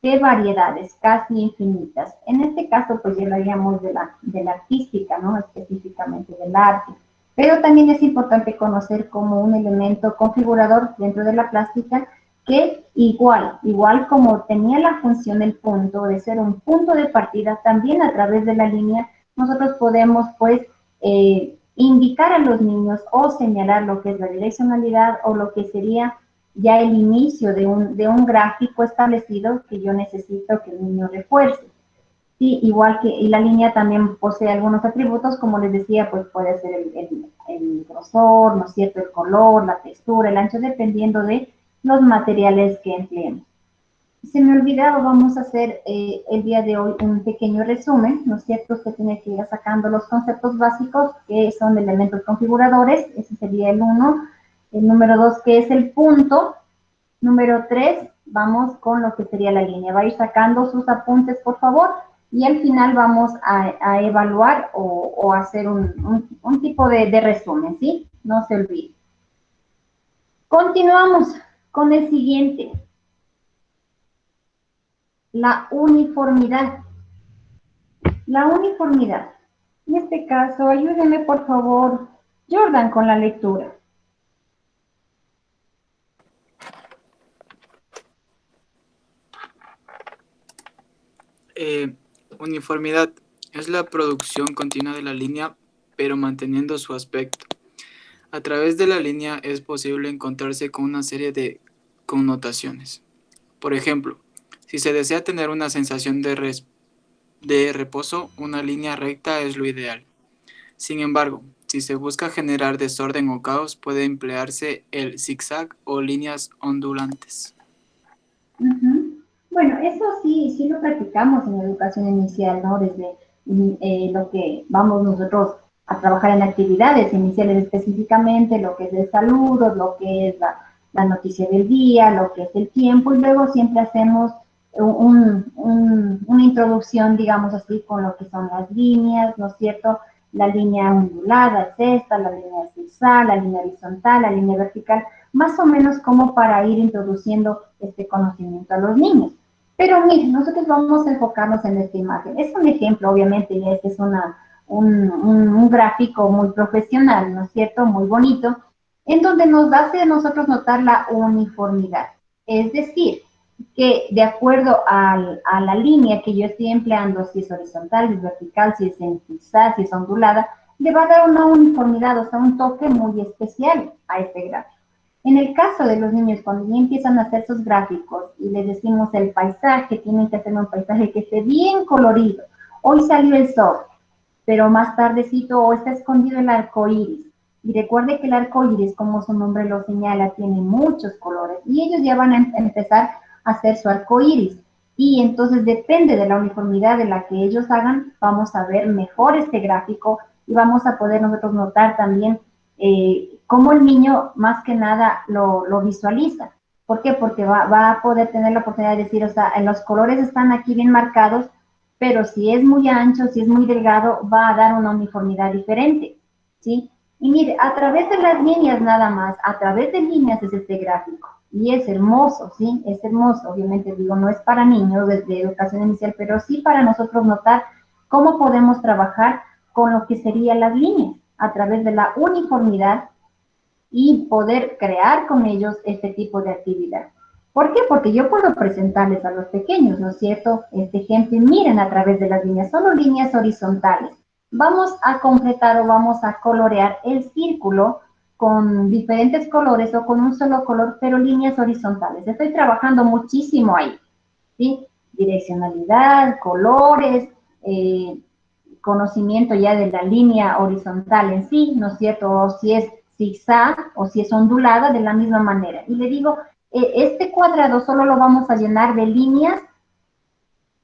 de variedades, casi infinitas. En este caso, pues ya hablaríamos de la artística, ¿no? Específicamente del arte. Pero también es importante conocer como un elemento configurador dentro de la plástica que igual como tenía la función el punto de ser un punto de partida, también a través de la línea nosotros podemos pues indicar a los niños o señalar lo que es la direccionalidad o lo que sería ya el inicio de un gráfico establecido que yo necesito que el niño refuerce. Sí, igual que y la línea también posee algunos atributos, como les decía, pues puede ser el grosor, ¿no es cierto?, el color, la textura, el ancho, dependiendo de los materiales que empleemos. Se me ha olvidado, vamos a hacer el día de hoy un pequeño resumen, ¿no es cierto? Usted tiene que ir sacando los conceptos básicos, que son elementos configuradores, ese sería el 1. El número 2, que es el punto. Número 3, vamos con lo que sería la línea. Va a ir sacando sus apuntes, por favor. Y al final vamos a evaluar o hacer un tipo de resumen, ¿sí? No se olvide. Continuamos con el siguiente. La uniformidad. La uniformidad. En este caso, ayúdeme, por favor, Jordan, con la lectura. Uniformidad es la producción continua de la línea, pero manteniendo su aspecto. A través de la línea es posible encontrarse con una serie de connotaciones. Por ejemplo, si se desea tener una sensación de reposo, una línea recta es lo ideal. Sin embargo, si se busca generar desorden o caos, puede emplearse el zigzag o líneas ondulantes. Bueno, eso sí lo practicamos en la educación inicial, ¿no? Desde lo que vamos nosotros a trabajar en actividades iniciales específicamente, lo que es el saludo, lo que es la noticia del día, lo que es el tiempo, y luego siempre hacemos una introducción, digamos así, con lo que son las líneas, ¿no es cierto? La línea ondulada es esta, la línea zigzag, la línea horizontal, la línea vertical, más o menos como para ir introduciendo este conocimiento a los niños. Pero miren, nosotros vamos a enfocarnos en esta imagen. Es un ejemplo, obviamente, y este es un gráfico muy profesional, ¿no es cierto? Muy bonito, en donde nos hace a nosotros notar la uniformidad. Es decir, que de acuerdo a la línea que yo estoy empleando, si es horizontal, si es vertical, si es en zigzag, si es ondulada, le va a dar una uniformidad, o sea, un toque muy especial a este gráfico. En el caso de los niños, cuando ya empiezan a hacer sus gráficos y les decimos el paisaje, tienen que hacer un paisaje que esté bien colorido. Hoy salió el sol, pero más tardecito o está escondido el arco iris. Y recuerde que el arco iris, como su nombre lo señala, tiene muchos colores y ellos ya van a empezar a hacer su arco iris. Y entonces depende de la uniformidad de la que ellos hagan, vamos a ver mejor este gráfico y vamos a poder nosotros notar también cómo el niño más que nada lo visualiza. ¿Por qué? Porque va a poder tener la oportunidad de decir, o sea, los colores están aquí bien marcados, pero si es muy ancho, si es muy delgado, va a dar una uniformidad diferente, ¿sí? Y mire, a través de las líneas nada más, a través de líneas es este gráfico. Y es hermoso, ¿sí? Es hermoso, obviamente digo, no es para niños de educación inicial, pero sí para nosotros notar cómo podemos trabajar con lo que serían las líneas, a través de la uniformidad y poder crear con ellos este tipo de actividad. ¿Por qué? Porque yo puedo presentarles a los pequeños, ¿no es cierto? Este ejemplo, y miren a través de las líneas, solo líneas horizontales. Vamos a completar o vamos a colorear el círculo con diferentes colores o con un solo color, pero líneas horizontales. Estoy trabajando muchísimo ahí, ¿sí? Direccionalidad, colores, conocimiento ya de la línea horizontal en sí, ¿no es cierto? O si es zigzag o si es ondulada, de la misma manera. Y le digo, este cuadrado solo lo vamos a llenar de líneas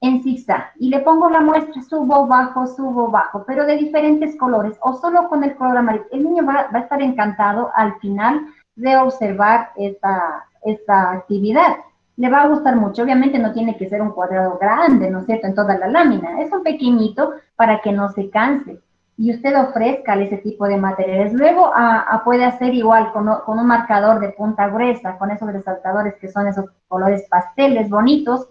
en zigzag. Y le pongo la muestra, subo, bajo, pero de diferentes colores, o solo con el color amarillo. El niño va a estar encantado al final de observar esta actividad. Le va a gustar mucho. Obviamente no tiene que ser un cuadrado grande, ¿no es cierto?, en toda la lámina. Es un pequeñito para que no se canse. Y usted ofrezca ese tipo de materiales. Luego puede hacer igual con un marcador de punta gruesa, con esos resaltadores que son esos colores pasteles bonitos.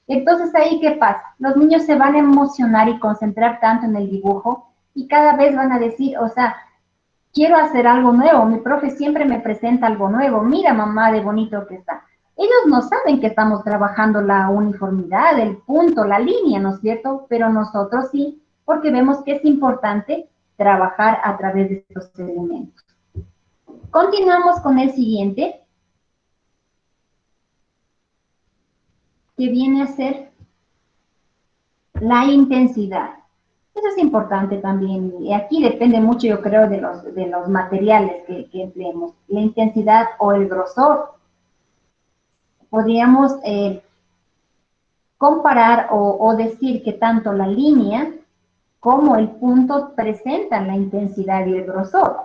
Entonces, ¿ahí qué pasa? Los niños se van a emocionar y concentrar tanto en el dibujo y cada vez van a decir, o sea, quiero hacer algo nuevo, mi profe siempre me presenta algo nuevo, mira mamá de bonito que está. Ellos no saben que estamos trabajando la uniformidad, el punto, la línea, ¿no es cierto? Pero nosotros sí, porque vemos que es importante trabajar a través de estos elementos. Continuamos con el siguiente, que viene a ser la intensidad. Eso es importante también, y aquí depende mucho, yo creo, de los materiales que empleemos. La intensidad o el grosor. Podríamos comparar o decir que tanto la línea como el punto presentan la intensidad y el grosor.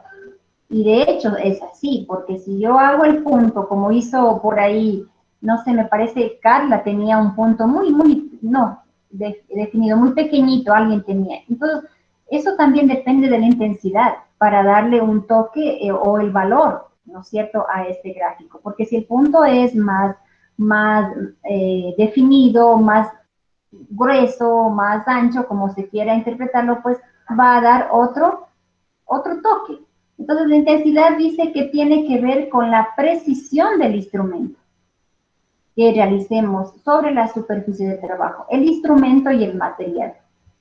Y de hecho es así, porque si yo hago el punto como hizo por ahí, no sé, me parece Carla tenía un punto definido, muy pequeñito, alguien tenía. Entonces, eso también depende de la intensidad para darle un toque o el valor, ¿no es cierto?, a este gráfico. Porque si el punto es más definido, más grueso, más ancho, como se quiera interpretarlo, pues va a dar otro toque. Entonces, la intensidad dice que tiene que ver con la precisión del instrumento que realicemos sobre la superficie de trabajo, el instrumento y el material.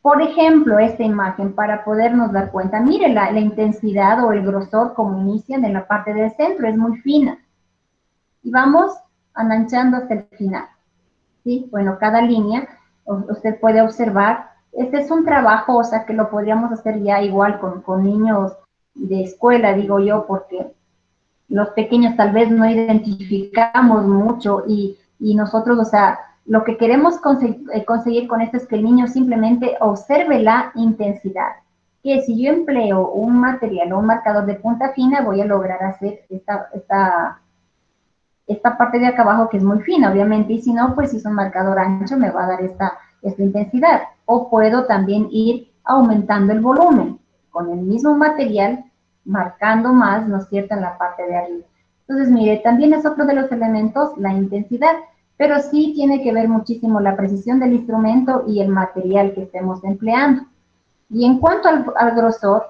Por ejemplo, esta imagen, para podernos dar cuenta, mire la intensidad o el grosor como inician en la parte del centro, es muy fina. Y vamos anchando hasta el final. ¿Sí? Bueno, cada línea, usted puede observar, este es un trabajo, o sea, que lo podríamos hacer ya igual con niños de escuela, digo yo, porque los pequeños tal vez no identificamos mucho y nosotros, o sea, lo que queremos conseguir con esto es que el niño simplemente observe la intensidad. Que si yo empleo un material o un marcador de punta fina, voy a lograr hacer esta parte de acá abajo que es muy fina, obviamente, y si no, pues si es un marcador ancho me va a dar esta intensidad. O puedo también ir aumentando el volumen con el mismo material, marcando más, ¿no es cierto?, en la parte de arriba. Entonces, mire, también es otro de los elementos, la intensidad, pero sí tiene que ver muchísimo la precisión del instrumento y el material que estemos empleando. Y en cuanto al grosor,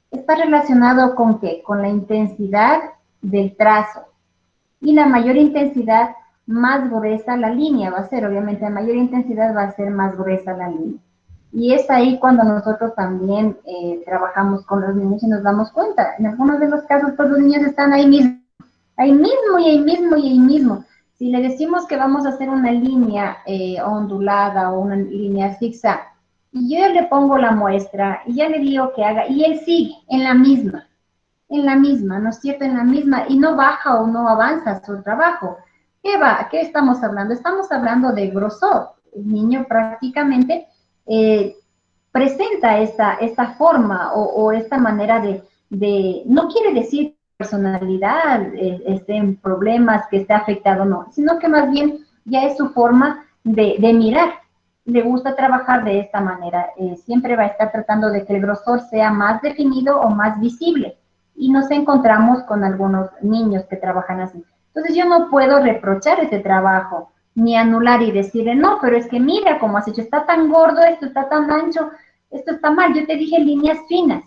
está relacionado con ¿qué? Con la intensidad del trazo. Y la mayor intensidad, más gruesa la línea va a ser, obviamente a mayor intensidad va a ser más gruesa la línea. Y es ahí cuando nosotros también trabajamos con los niños y nos damos cuenta. En algunos de los casos, pues los niños están ahí mismo y ahí mismo y ahí mismo. Si le decimos que vamos a hacer una línea ondulada o una línea zigzag, y yo ya le pongo la muestra y ya le digo que haga, y él sigue en la misma, ¿no es cierto? En la misma, y no baja o no avanza su trabajo. ¿Qué estamos hablando? Estamos hablando de grosor. El niño prácticamente presenta esta forma o esta manera no quiere decir personalidad, esté en problemas, que esté afectado, no, sino que más bien ya es su forma de mirar. Le gusta trabajar de esta manera, siempre va a estar tratando de que el grosor sea más definido o más visible, y nos encontramos con algunos niños que trabajan así. Entonces yo no puedo reprochar ese trabajo, ni anular y decirle, no, pero es que mira cómo has hecho, está tan gordo, esto está tan ancho, esto está mal, yo te dije líneas finas.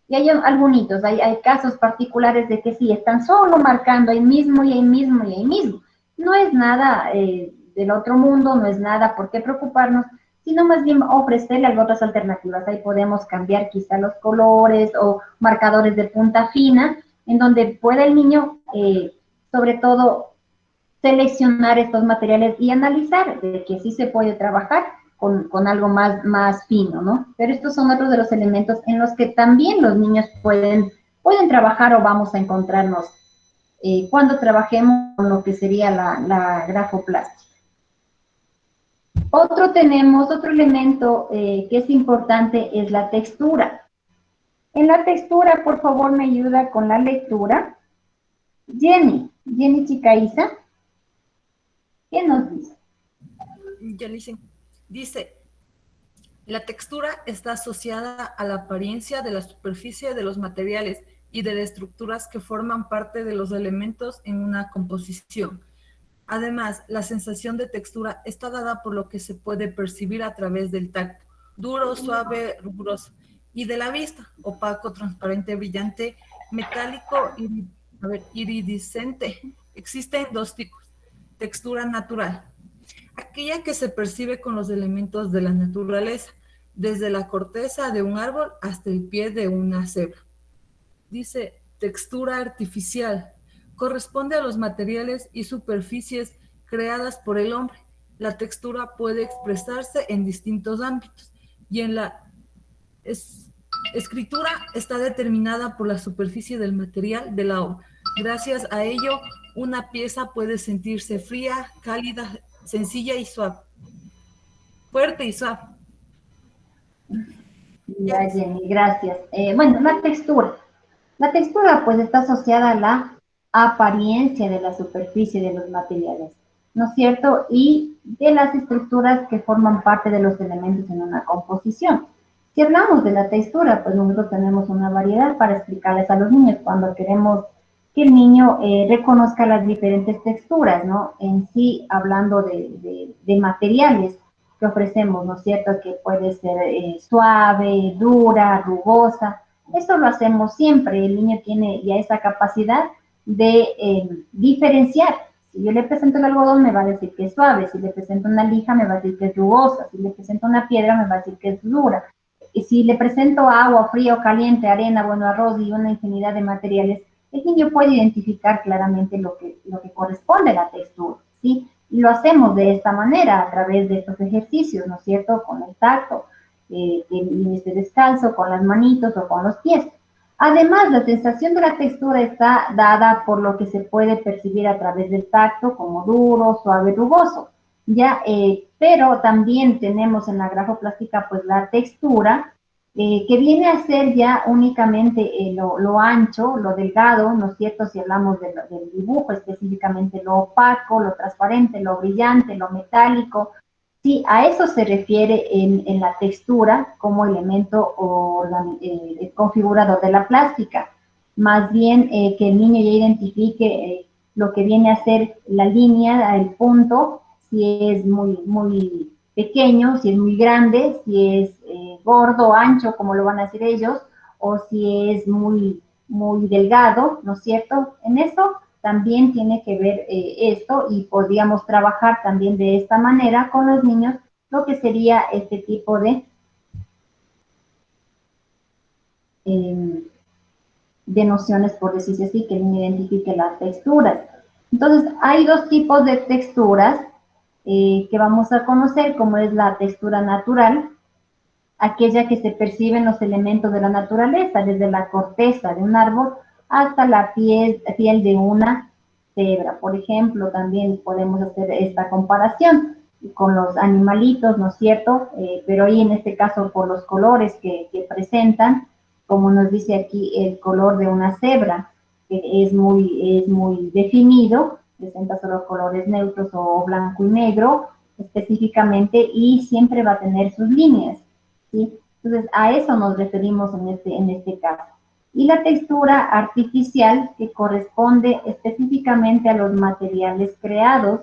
Y hay algunos, hay casos particulares de que sí, están solo marcando ahí mismo y ahí mismo y ahí mismo. No es nada del otro mundo, no es nada por qué preocuparnos, sino más bien ofrecerle otras alternativas. Ahí podemos cambiar quizá los colores o marcadores de punta fina, en donde pueda el niño, sobre todo, seleccionar estos materiales y analizar de que sí se puede trabajar con algo más fino, ¿no? Pero estos son otros de los elementos en los que también los niños pueden trabajar o vamos a encontrarnos cuando trabajemos con lo que sería la grafoplástica. Otro elemento que es importante es la textura. En la textura, por favor, me ayuda con la lectura. Jenny Chicaiza, ¿qué nos dice? Yalicen, dice, la textura está asociada a la apariencia de la superficie de los materiales y de las estructuras que forman parte de los elementos en una composición. Además, la sensación de textura está dada por lo que se puede percibir a través del tacto, duro, suave, riguroso, y de la vista, opaco, transparente, brillante, metálico, iridiscente. Existen dos tipos. Textura natural, aquella que se percibe con los elementos de la naturaleza, desde la corteza de un árbol hasta el pie de una cebra. Dice textura artificial, corresponde a los materiales y superficies creadas por el hombre. La textura puede expresarse en distintos ámbitos y en la escritura está determinada por la superficie del material de la obra. Gracias a ello, una pieza puede sentirse fría, cálida, sencilla y suave. Fuerte y suave. Ya, Jenny, gracias. Bueno, la textura. La textura pues está asociada a la apariencia de la superficie de los materiales, ¿no es cierto? Y de las estructuras que forman parte de los elementos en una composición. Si hablamos de la textura, pues nosotros tenemos una variedad para explicarles a los niños cuando queremos que el niño reconozca las diferentes texturas, ¿no? En sí, hablando de materiales que ofrecemos, ¿no es cierto? Que puede ser suave, dura, rugosa. Eso lo hacemos siempre. El niño tiene ya esa capacidad de diferenciar. Si yo le presento el algodón, me va a decir que es suave. Si le presento una lija, me va a decir que es rugosa. Si le presento una piedra, me va a decir que es dura. Y si le presento agua, frío, caliente, arena, bueno, arroz y una infinidad de materiales, el niño puede identificar claramente lo que corresponde a la textura, ¿sí? Y lo hacemos de esta manera, a través de estos ejercicios, ¿no es cierto? Con el tacto, el niño esté descalzo, con las manitos o con los pies. Además, la sensación de la textura está dada por lo que se puede percibir a través del tacto, como duro, suave, rugoso. ¿Ya? Pero también tenemos en la grafoplástica, pues, la textura que viene a ser ya únicamente lo ancho, lo delgado, ¿no es cierto? Si hablamos del dibujo, específicamente lo opaco, lo transparente, lo brillante, lo metálico. Sí, a eso se refiere en la textura como elemento o el configurador de la plástica. Más bien que el niño ya identifique lo que viene a ser la línea, el punto, si es muy pequeño, si es muy grande, si es gordo, ancho, como lo van a hacer ellos, o si es muy delgado, ¿no es cierto? En eso también tiene que ver esto y podríamos trabajar también de esta manera con los niños lo que sería este tipo de nociones, por decirse así, que el niño identifique las texturas. Entonces, hay dos tipos de texturas que vamos a conocer, como es la textura natural, aquella que se percibe en los elementos de la naturaleza, desde la corteza de un árbol hasta la piel de una cebra. Por ejemplo, también podemos hacer esta comparación con los animalitos, ¿no es cierto? Pero ahí en este caso por los colores que presentan, como nos dice aquí el color de una cebra, que es muy definido, presenta solo colores neutros o blanco y negro específicamente, y siempre va a tener sus líneas, ¿sí? Entonces, a eso nos referimos en este caso. Y la textura artificial, que corresponde específicamente a los materiales creados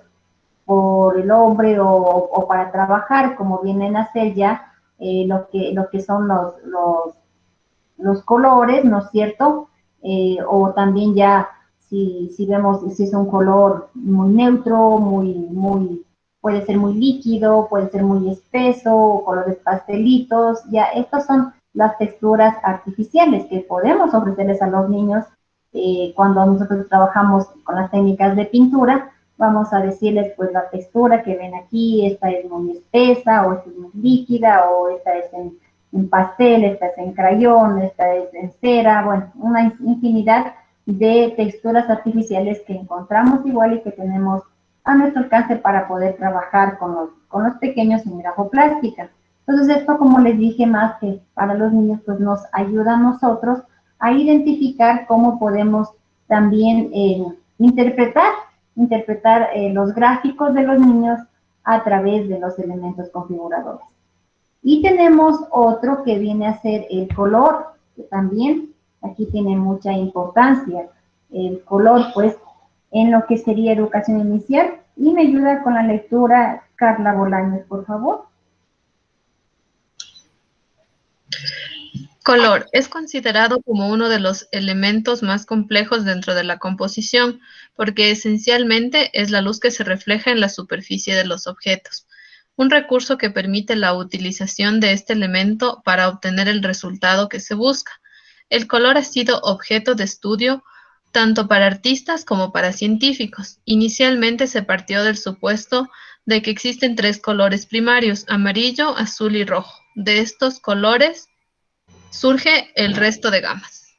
por el hombre o para trabajar, como vienen a ser ya lo que son los colores, ¿no es cierto? O también ya, si vemos si es un color muy neutro, puede ser muy líquido, puede ser muy espeso, colores pastelitos, ya estas son las texturas artificiales que podemos ofrecerles a los niños cuando nosotros trabajamos con las técnicas de pintura. Vamos a decirles pues la textura que ven aquí, esta es muy espesa, o esta es muy líquida, o esta es en pastel, esta es en crayón, esta es en cera, bueno, una infinidad de texturas artificiales que encontramos igual y que tenemos a nuestro alcance para poder trabajar con los pequeños en grafoplástica. Entonces esto, como les dije, más que para los niños, pues nos ayuda a nosotros a identificar cómo podemos también interpretar los gráficos de los niños a través de los elementos configuradores. Y tenemos otro que viene a ser el color, que también aquí tiene mucha importancia. El color, pues, en lo que sería educación inicial. Y me ayuda con la lectura Carla Bolaños, por favor. Color es considerado como uno de los elementos más complejos dentro de la composición, porque esencialmente es la luz que se refleja en la superficie de los objetos, un recurso que permite la utilización de este elemento para obtener el resultado que se busca. El color ha sido objeto de estudio tanto para artistas como para científicos. Inicialmente se partió del supuesto de que existen tres colores primarios, amarillo, azul y rojo. De estos colores surge el resto de gamas.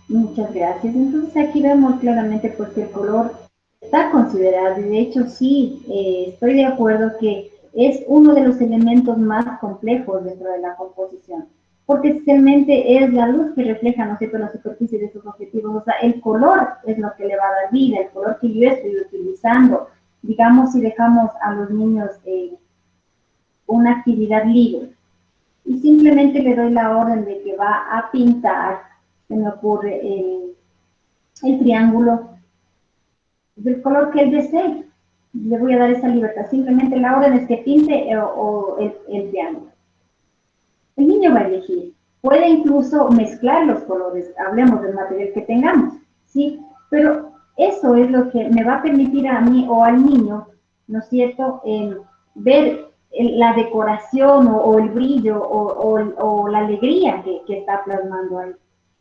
Muchas gracias. Entonces aquí vemos claramente pues que el color está considerado, y de hecho sí, estoy de acuerdo que es uno de los elementos más complejos dentro de la composición, porque esencialmente es la luz que refleja, ¿no es cierto?, la superficie de estos objetivos. O sea, el color es lo que le va a dar vida, el color que yo estoy utilizando. Digamos, si dejamos a los niños una actividad libre, y simplemente le doy la orden de que va a pintar, se me ocurre el triángulo del color que él desee. Le voy a dar esa libertad, simplemente la orden es que pinte o el triángulo. El niño va a elegir, puede incluso mezclar los colores, hablemos del material que tengamos, ¿sí? Pero eso es lo que me va a permitir a mí o al niño, ¿no es cierto?, ver la decoración o el brillo o la alegría que está plasmando ahí,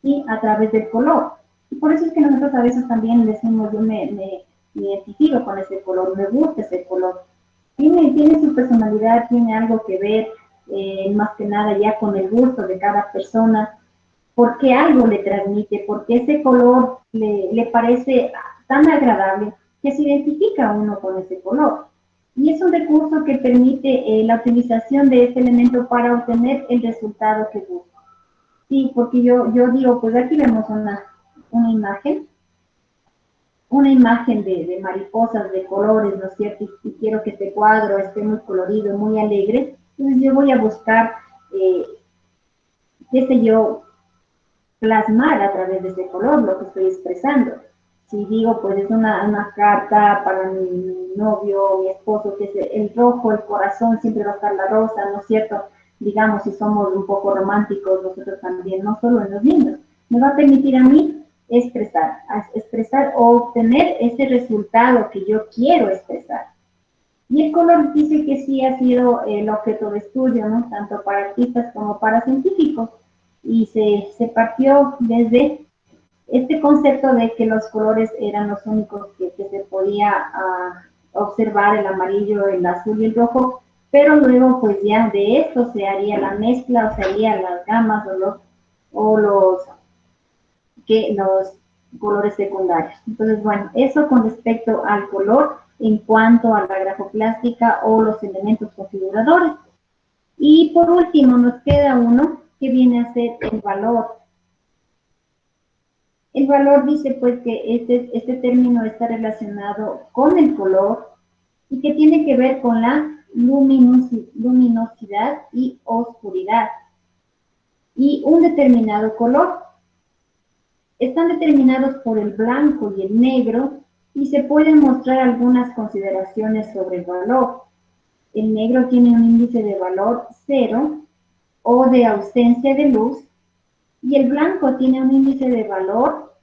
¿sí?, a través del color. Y por eso es que nosotros a veces también decimos, yo me identifico con ese color, me gusta ese color. Tiene su personalidad, tiene algo que ver, más que nada ya con el gusto de cada persona, porque algo le transmite, porque ese color le parece tan agradable que se identifica uno con ese color. Y es un recurso que permite la utilización de este elemento para obtener el resultado que busco. Sí, porque yo digo, pues aquí vemos una imagen de mariposas, de colores, ¿no es cierto? Y quiero que este cuadro esté muy colorido, muy alegre. Entonces yo voy a buscar, qué sé yo, plasmar a través de ese color lo que estoy expresando. Si digo, pues es una carta para mi novio, mi esposo, que es el rojo, el corazón, siempre va a estar la rosa, ¿no es cierto? Digamos, si somos un poco románticos, nosotros también, no solo en los niños. Me va a permitir a mí expresar o obtener ese resultado que yo quiero expresar. Y el color dice que sí ha sido el objeto de estudio, ¿no? Tanto para artistas como para científicos. Y se partió desde este concepto de que los colores eran los únicos que se podía observar, el amarillo, el azul y el rojo, pero luego pues ya de esto se haría la mezcla, o se harían las gamas o los colores secundarios. Entonces, bueno, eso con respecto al color en cuanto a la grafoplástica o los elementos configuradores. Y por último nos queda uno que viene a ser el valor. El valor dice pues que este término está relacionado con el color y que tiene que ver con la luminosidad y oscuridad. Y un determinado color. Están determinados por el blanco y el negro y se pueden mostrar algunas consideraciones sobre el valor. El negro tiene un índice de valor 0 o de ausencia de luz y el blanco tiene un índice de valor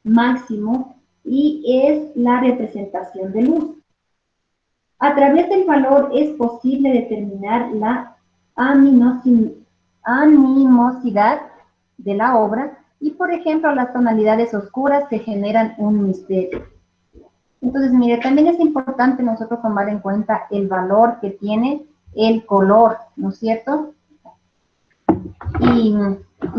máximo y es la representación de luz. A través del valor es posible determinar la animosidad de la obra y, por ejemplo, las tonalidades oscuras que generan un misterio. Entonces, mire, también es importante nosotros tomar en cuenta el valor que tiene el color, ¿no es cierto? Y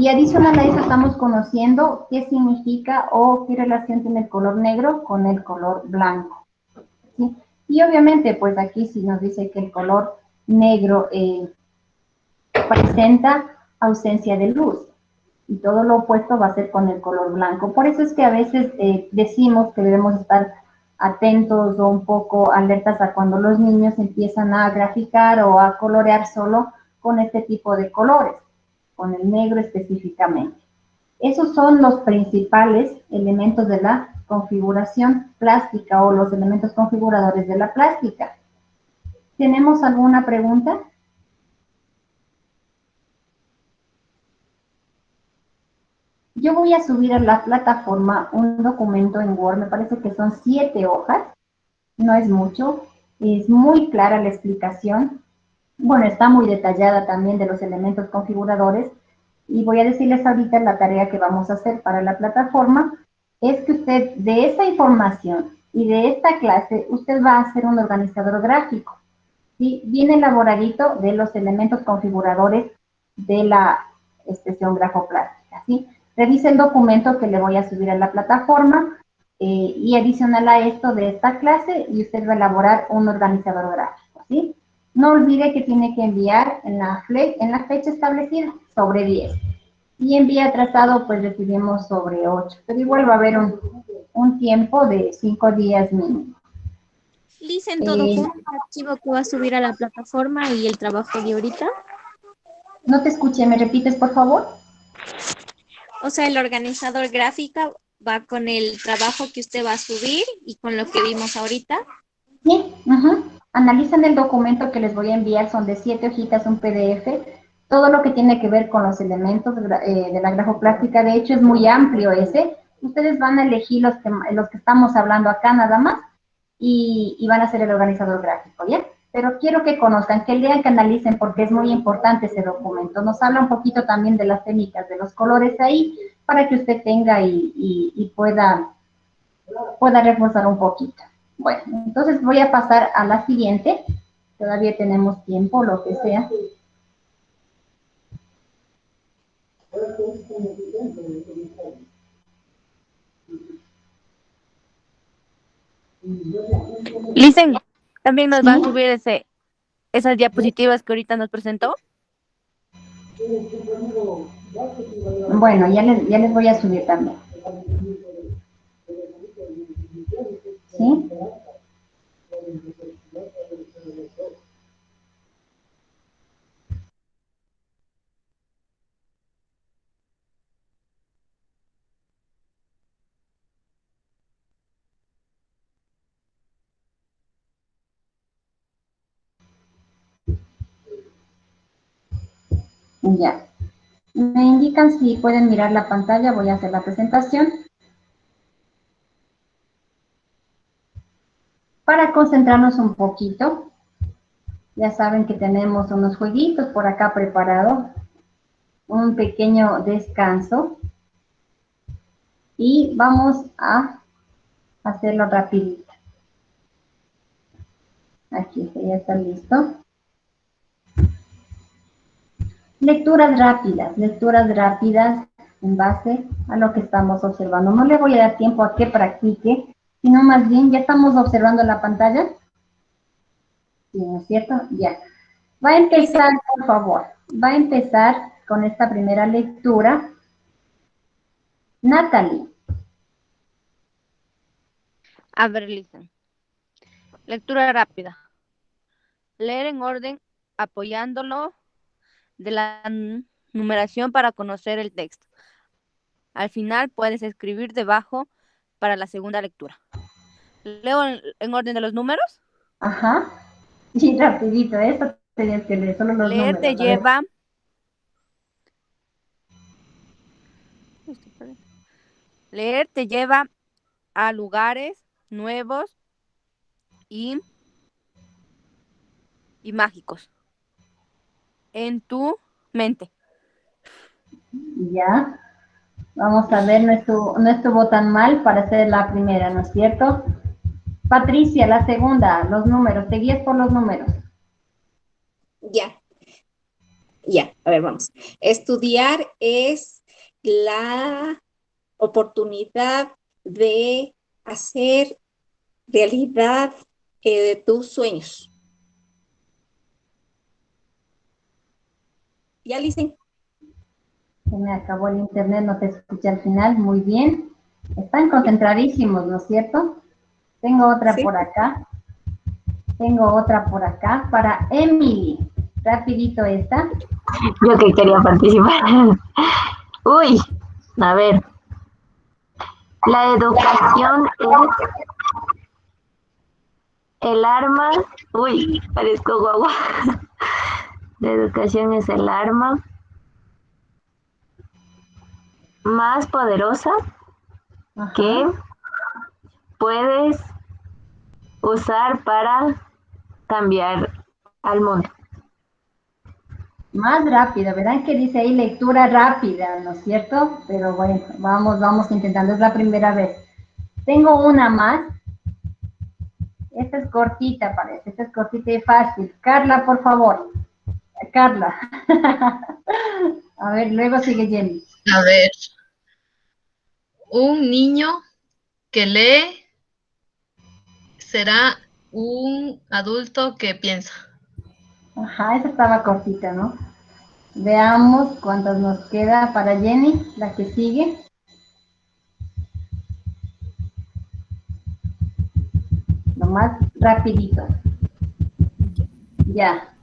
adicional a eso estamos conociendo qué significa o qué relación tiene el color negro con el color blanco, ¿sí? Y obviamente, pues aquí sí nos dice que el color negro presenta ausencia de luz. Y todo lo opuesto va a ser con el color blanco. Por eso es que a veces decimos que debemos estar atentos o un poco alertas a cuando los niños empiezan a graficar o a colorear solo con este tipo de colores, con el negro específicamente. Esos son los principales elementos de la configuración plástica o los elementos configuradores de la plástica. ¿Tenemos alguna pregunta? Yo voy a subir a la plataforma un documento en Word, me parece que son 7 hojas, no es mucho, es muy clara la explicación. Bueno, está muy detallada también de los elementos configuradores y voy a decirles ahorita la tarea que vamos a hacer para la plataforma, es que usted de esta información y de esta clase, usted va a hacer un organizador gráfico, ¿sí? Bien elaboradito de los elementos configuradores de la expresión grafoplástica, ¿sí? Revise el documento que le voy a subir a la plataforma y adicional a esto de esta clase y usted va a elaborar un organizador gráfico, ¿sí? No olvide que tiene que enviar en la fecha establecida sobre 10. Y envía atrasado, pues recibimos sobre 8. Pero igual va a haber un tiempo de 5 días mínimo. Lice, en todo junto, el archivo que va a subir a la plataforma y el trabajo de ahorita. No te escuché, ¿me repites, por favor? O sea, el organizador gráfico va con el trabajo que usted va a subir y con lo que vimos ahorita. Sí, analicen el documento que les voy a enviar, son de 7 hojitas, un PDF, todo lo que tiene que ver con los elementos de la grafoplástica, de hecho es muy amplio ese, ustedes van a elegir los que estamos hablando acá nada más, y van a hacer el organizador gráfico, ¿ya? Pero quiero que conozcan, que lean, que analicen, porque es muy importante ese documento. Nos habla un poquito también de las técnicas de los colores ahí, para que usted tenga y pueda reforzar un poquito. Bueno, entonces voy a pasar a la siguiente. Todavía tenemos tiempo, lo que sea. Listen, También nos ¿Sí? va a subir esas diapositivas que ahorita nos presentó. Esas diapositivas que ahorita nos presentó. Bueno, ya les voy a subir también. ¿Sí? Ya. Me indican si pueden mirar la pantalla, voy a hacer la presentación. Para concentrarnos un poquito, ya saben que tenemos unos jueguitos por acá preparados, un pequeño descanso y vamos a hacerlo rapidito. Aquí ya está listo. Lecturas rápidas en base a lo que estamos observando. No le voy a dar tiempo a que practique, sino más bien, ¿ya estamos observando la pantalla? Sí, ¿no es cierto? Ya. Va a empezar, por favor, va a empezar con esta primera lectura. Natalie. A ver, listen. Lectura rápida. Leer en orden apoyándolo de la numeración para conocer el texto. Al final puedes escribir debajo para la segunda lectura. ¿Leo en orden de los números? Ajá. Y rapidito, eso tenías que leer, solo los Leer te números. A ver. lleva... Leer te lleva a lugares nuevos y mágicos en tu mente. Ya. Vamos a ver, no estuvo tan mal para hacer la primera, ¿no es cierto? Patricia, la segunda, los números, te guías por los números. Ya, a ver, vamos. Estudiar es la oportunidad de hacer realidad de tus sueños. Ya, Licen. Se me acabó el internet, no te escuché al final, muy bien. Están concentradísimos, ¿no es cierto? Tengo otra Sí. por acá. Tengo otra por acá para Emily. Rapidito esta. Yo que quería participar. Uy, a ver. La educación es el arma. Uy, parezco guagua. La educación es el arma más poderosa que puedes usar para cambiar al mundo. Más rápido, ¿verdad? Que dice ahí lectura rápida, ¿no es cierto? Pero bueno, vamos intentando, es la primera vez. Tengo una más. Esta es cortita, parece. Esta es cortita y fácil. Carla, por favor. Carla. A ver, luego sigue Jenny. A ver. Un niño que lee será un adulto que piensa. Ajá, esa estaba cortita, ¿no? Veamos cuántas nos queda para Jenny, la que sigue. Nomás rapidito. Ya.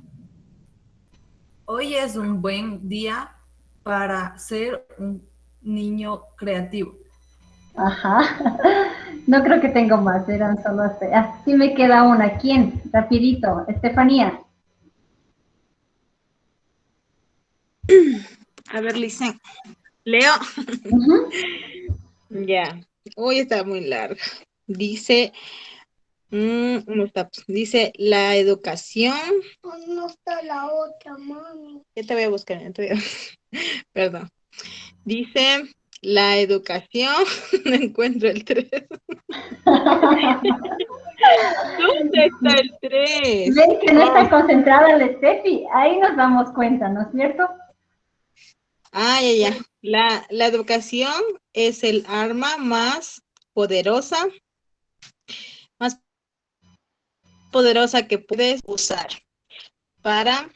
Hoy es un buen día para ser un niño creativo. Ajá. No creo que tengo más, eran solo hasta... Ah, sí me queda una. ¿Quién? Rapidito. Estefanía. A ver, Licen. Leo. Ya. Hoy está muy larga. Dice, no está, dice la educación. No está la otra, mami. Ya te voy a buscar, Perdón. Dice la educación. No encuentro el 3. ¿Dónde está el 3? ¿Ven que no está concentrada la Estefi? Ahí nos damos cuenta, ¿no es cierto? Ah, ya. La educación es el arma más poderosa poderosa que puedes usar para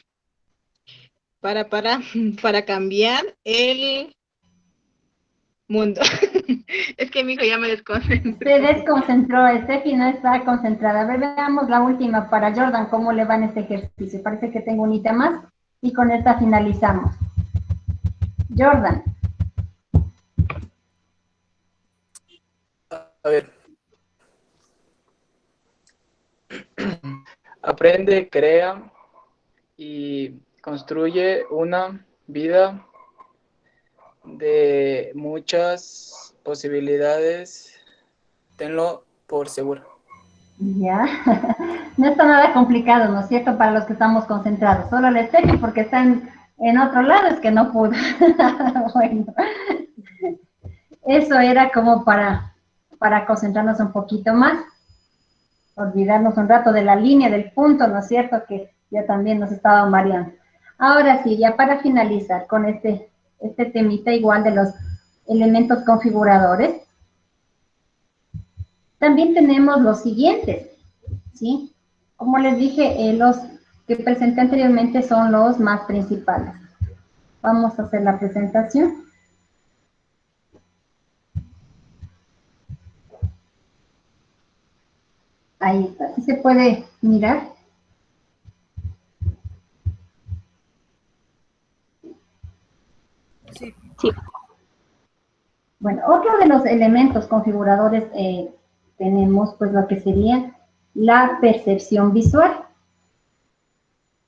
cambiar el mundo. Es que mi hijo ya me desconcentró. Se desconcentró, Steffi no está concentrada. A ver, veamos la última para Jordan, cómo le va en este ejercicio. Parece que tengo un ítem más y con esta finalizamos. Jordan. A ver. Aprende, crea y construye una vida de muchas posibilidades. Tenlo por seguro. Ya, no está nada complicado, ¿no es cierto? Para los que estamos concentrados. Solo el Steffi porque está en otro lado, es que no pudo. Bueno, eso era como para concentrarnos un poquito más. Olvidarnos un rato de la línea, del punto, ¿no es cierto? Que ya también nos estaba mareando. Ahora sí, ya para finalizar con este temita igual de los elementos configuradores, también tenemos los siguientes, ¿sí? Como les dije, los que presenté anteriormente son los más principales. Vamos a hacer la presentación. Ahí está, ¿sí se puede mirar? Sí. Sí. Bueno, otro de los elementos configuradores tenemos pues lo que sería la percepción visual.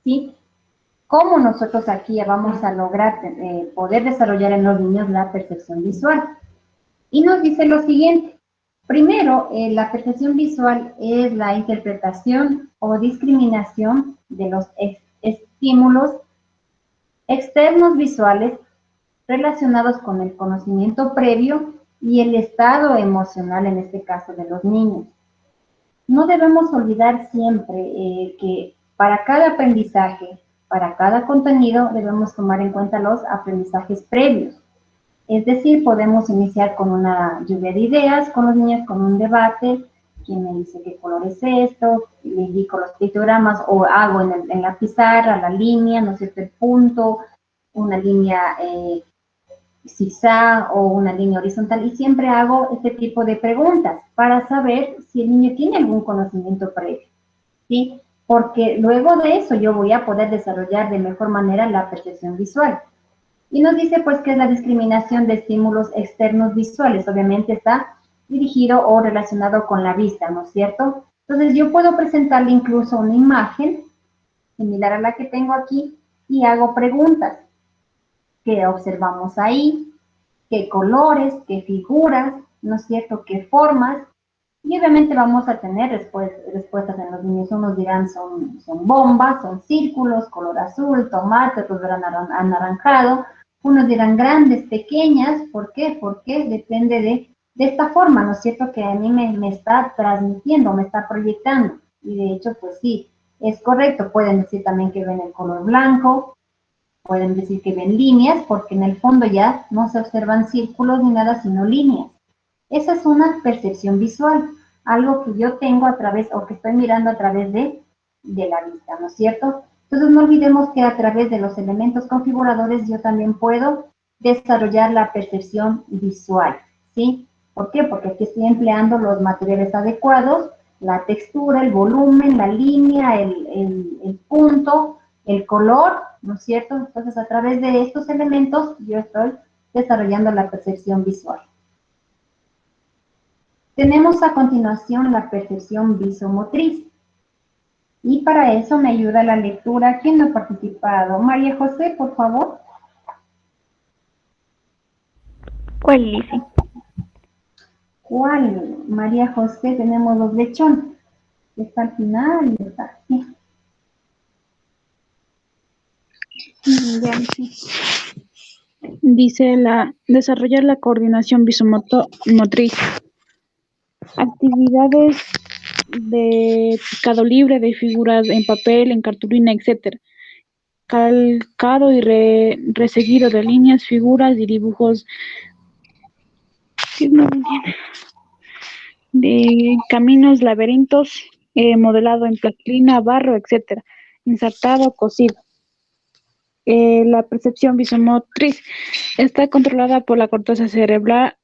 ¿Sí? ¿Cómo nosotros aquí vamos a lograr poder desarrollar en los niños la percepción visual? Y nos dice lo siguiente. Primero, la percepción visual es la interpretación o discriminación de los estímulos externos visuales relacionados con el conocimiento previo y el estado emocional, en este caso, de los niños. No debemos olvidar siempre que para cada aprendizaje, para cada contenido, debemos tomar en cuenta los aprendizajes previos. Es decir, podemos iniciar con una lluvia de ideas con los niños, con un debate. ¿Quién me dice qué color es esto? Le indico los pictogramas o hago en la pizarra la línea, ¿no es cierto? El punto, una línea zigzag o una línea horizontal, y siempre hago este tipo de preguntas para saber si el niño tiene algún conocimiento previo, ¿sí? Porque luego de eso yo voy a poder desarrollar de mejor manera la percepción visual. Y nos dice pues que es la discriminación de estímulos externos visuales, obviamente está dirigido o relacionado con la vista, ¿no es cierto? Entonces yo puedo presentarle incluso una imagen similar a la que tengo aquí y hago preguntas. ¿Qué observamos ahí? ¿Qué colores? ¿Qué figuras? ¿No es cierto? ¿Qué formas? Y obviamente vamos a tener respuestas en los niños. Unos dirán son bombas, son círculos, color azul, tomate, otros verán anaranjado. Unos dirán grandes, pequeñas. ¿Por qué? Porque depende de esta forma, ¿no es cierto? Que a mí me está transmitiendo, me está proyectando. Y de hecho, pues sí, es correcto. Pueden decir también que ven el color blanco. Pueden decir que ven líneas, porque en el fondo ya no se observan círculos ni nada, sino líneas. Esa es una percepción visual, algo que yo tengo a través, o que estoy mirando a través de la vista, ¿no es cierto? Entonces no olvidemos que a través de los elementos configuradores yo también puedo desarrollar la percepción visual, ¿sí? ¿Por qué? Porque aquí estoy empleando los materiales adecuados, la textura, el volumen, la línea, el punto, el color, ¿no es cierto? Entonces, a través de estos elementos, yo estoy desarrollando la percepción visual. Tenemos a continuación la percepción visomotriz. Y para eso me ayuda la lectura. ¿Quién no ha participado? María José, por favor. ¿Cuál dice? ¿Cuál? María José, tenemos los lechones. Está al final y está aquí. Ya, sí. Dice desarrollar la coordinación visomotriz. Actividades de picado libre de figuras en papel, en cartulina, etc. Calcado y reseguido de líneas, figuras y dibujos de caminos, laberintos, modelado en plastilina, barro, etcétera, insertado, cosido. La percepción visomotriz está controlada por la corteza cerebral.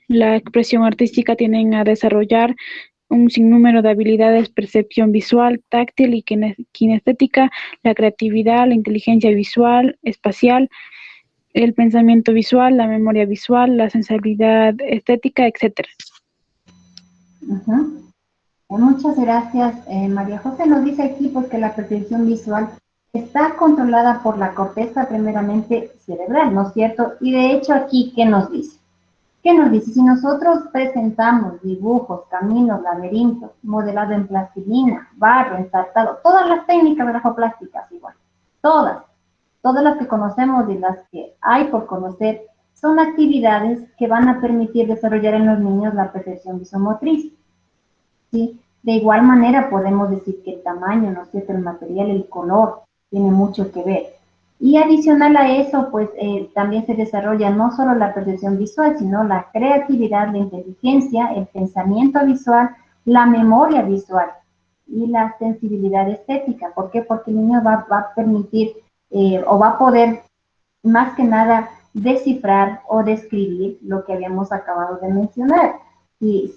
La expresión artística tiende a desarrollar un sinnúmero de habilidades: percepción visual, táctil y kinestética, la creatividad, la inteligencia visual, espacial, el pensamiento visual, la memoria visual, la sensibilidad estética, etcétera. Muchas gracias. María José nos dice aquí pues que la percepción visual está controlada por la corteza primeramente cerebral, ¿no es cierto? Y de hecho aquí, ¿qué nos dice? ¿Qué nos dice? Si nosotros presentamos dibujos, caminos, laberintos, modelado en plastilina, barro, ensartado, todas las técnicas grafoplásticas igual, todas las que conocemos y las que hay por conocer, son actividades que van a permitir desarrollar en los niños la percepción visomotriz. ¿Sí? De igual manera podemos decir que el tamaño, ¿no es cierto?, el material, el color, tiene mucho que ver. Y adicional a eso, pues también se desarrolla no solo la percepción visual, sino la creatividad, la inteligencia, el pensamiento visual, la memoria visual y la sensibilidad estética. ¿Por qué? Porque el niño va a permitir o va a poder, más que nada, descifrar o describir lo que habíamos acabado de mencionar. Si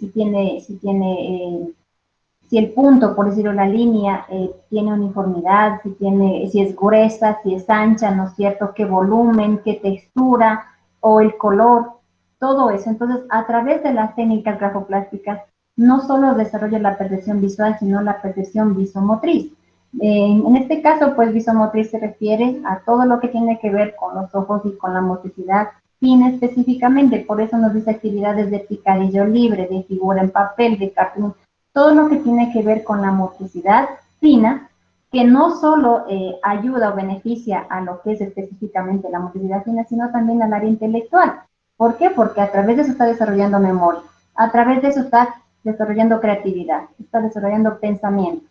el punto, por decirlo, la línea, tiene uniformidad, si es gruesa, si es ancha, ¿no es cierto?, qué volumen, qué textura, o el color, todo eso. Entonces, a través de las técnicas grafoplásticas, no solo desarrolla la percepción visual, sino la percepción visomotriz. En este caso, pues, visomotriz se refiere a todo lo que tiene que ver con los ojos y con la motricidad fina específicamente. Por eso nos dice actividades de picadillo libre, de figura en papel, de cartón, todo lo que tiene que ver con la motricidad fina, que no solo ayuda o beneficia a lo que es específicamente la motricidad fina, sino también al área intelectual. ¿Por qué? Porque a través de eso está desarrollando memoria, a través de eso está desarrollando creatividad, está desarrollando pensamiento.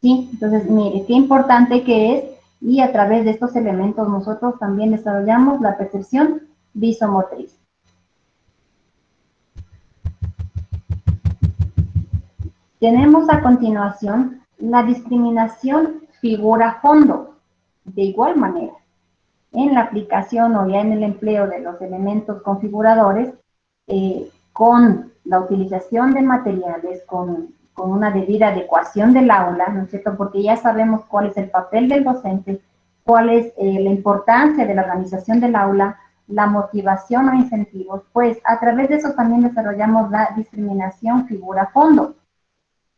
¿Sí? Entonces, mire, qué importante que es, y a través de estos elementos nosotros también desarrollamos la percepción visomotriz. Tenemos a continuación la discriminación figura-fondo. De igual manera, en la aplicación o ya en el empleo de los elementos configuradores, con la utilización de materiales, con una debida adecuación del aula, ¿no es cierto? Porque ya sabemos cuál es el papel del docente, cuál es la importancia de la organización del aula, la motivación o incentivos, pues a través de eso también desarrollamos la discriminación figura-fondo.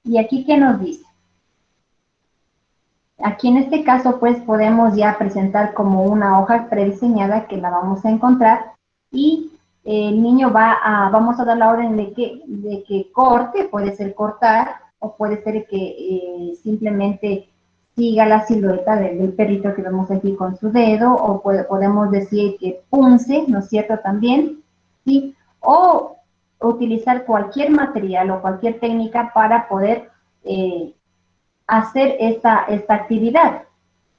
¿Y aquí qué nos dice? Aquí en este caso, pues, podemos ya presentar como una hoja prediseñada que la vamos a encontrar y el niño vamos a dar la orden de que corte, puede ser cortar o puede ser que simplemente siga la silueta del perrito que vemos aquí con su dedo, o podemos decir que punce, ¿no es cierto?, también, ¿sí? O utilizar cualquier material o cualquier técnica para poder hacer esta actividad.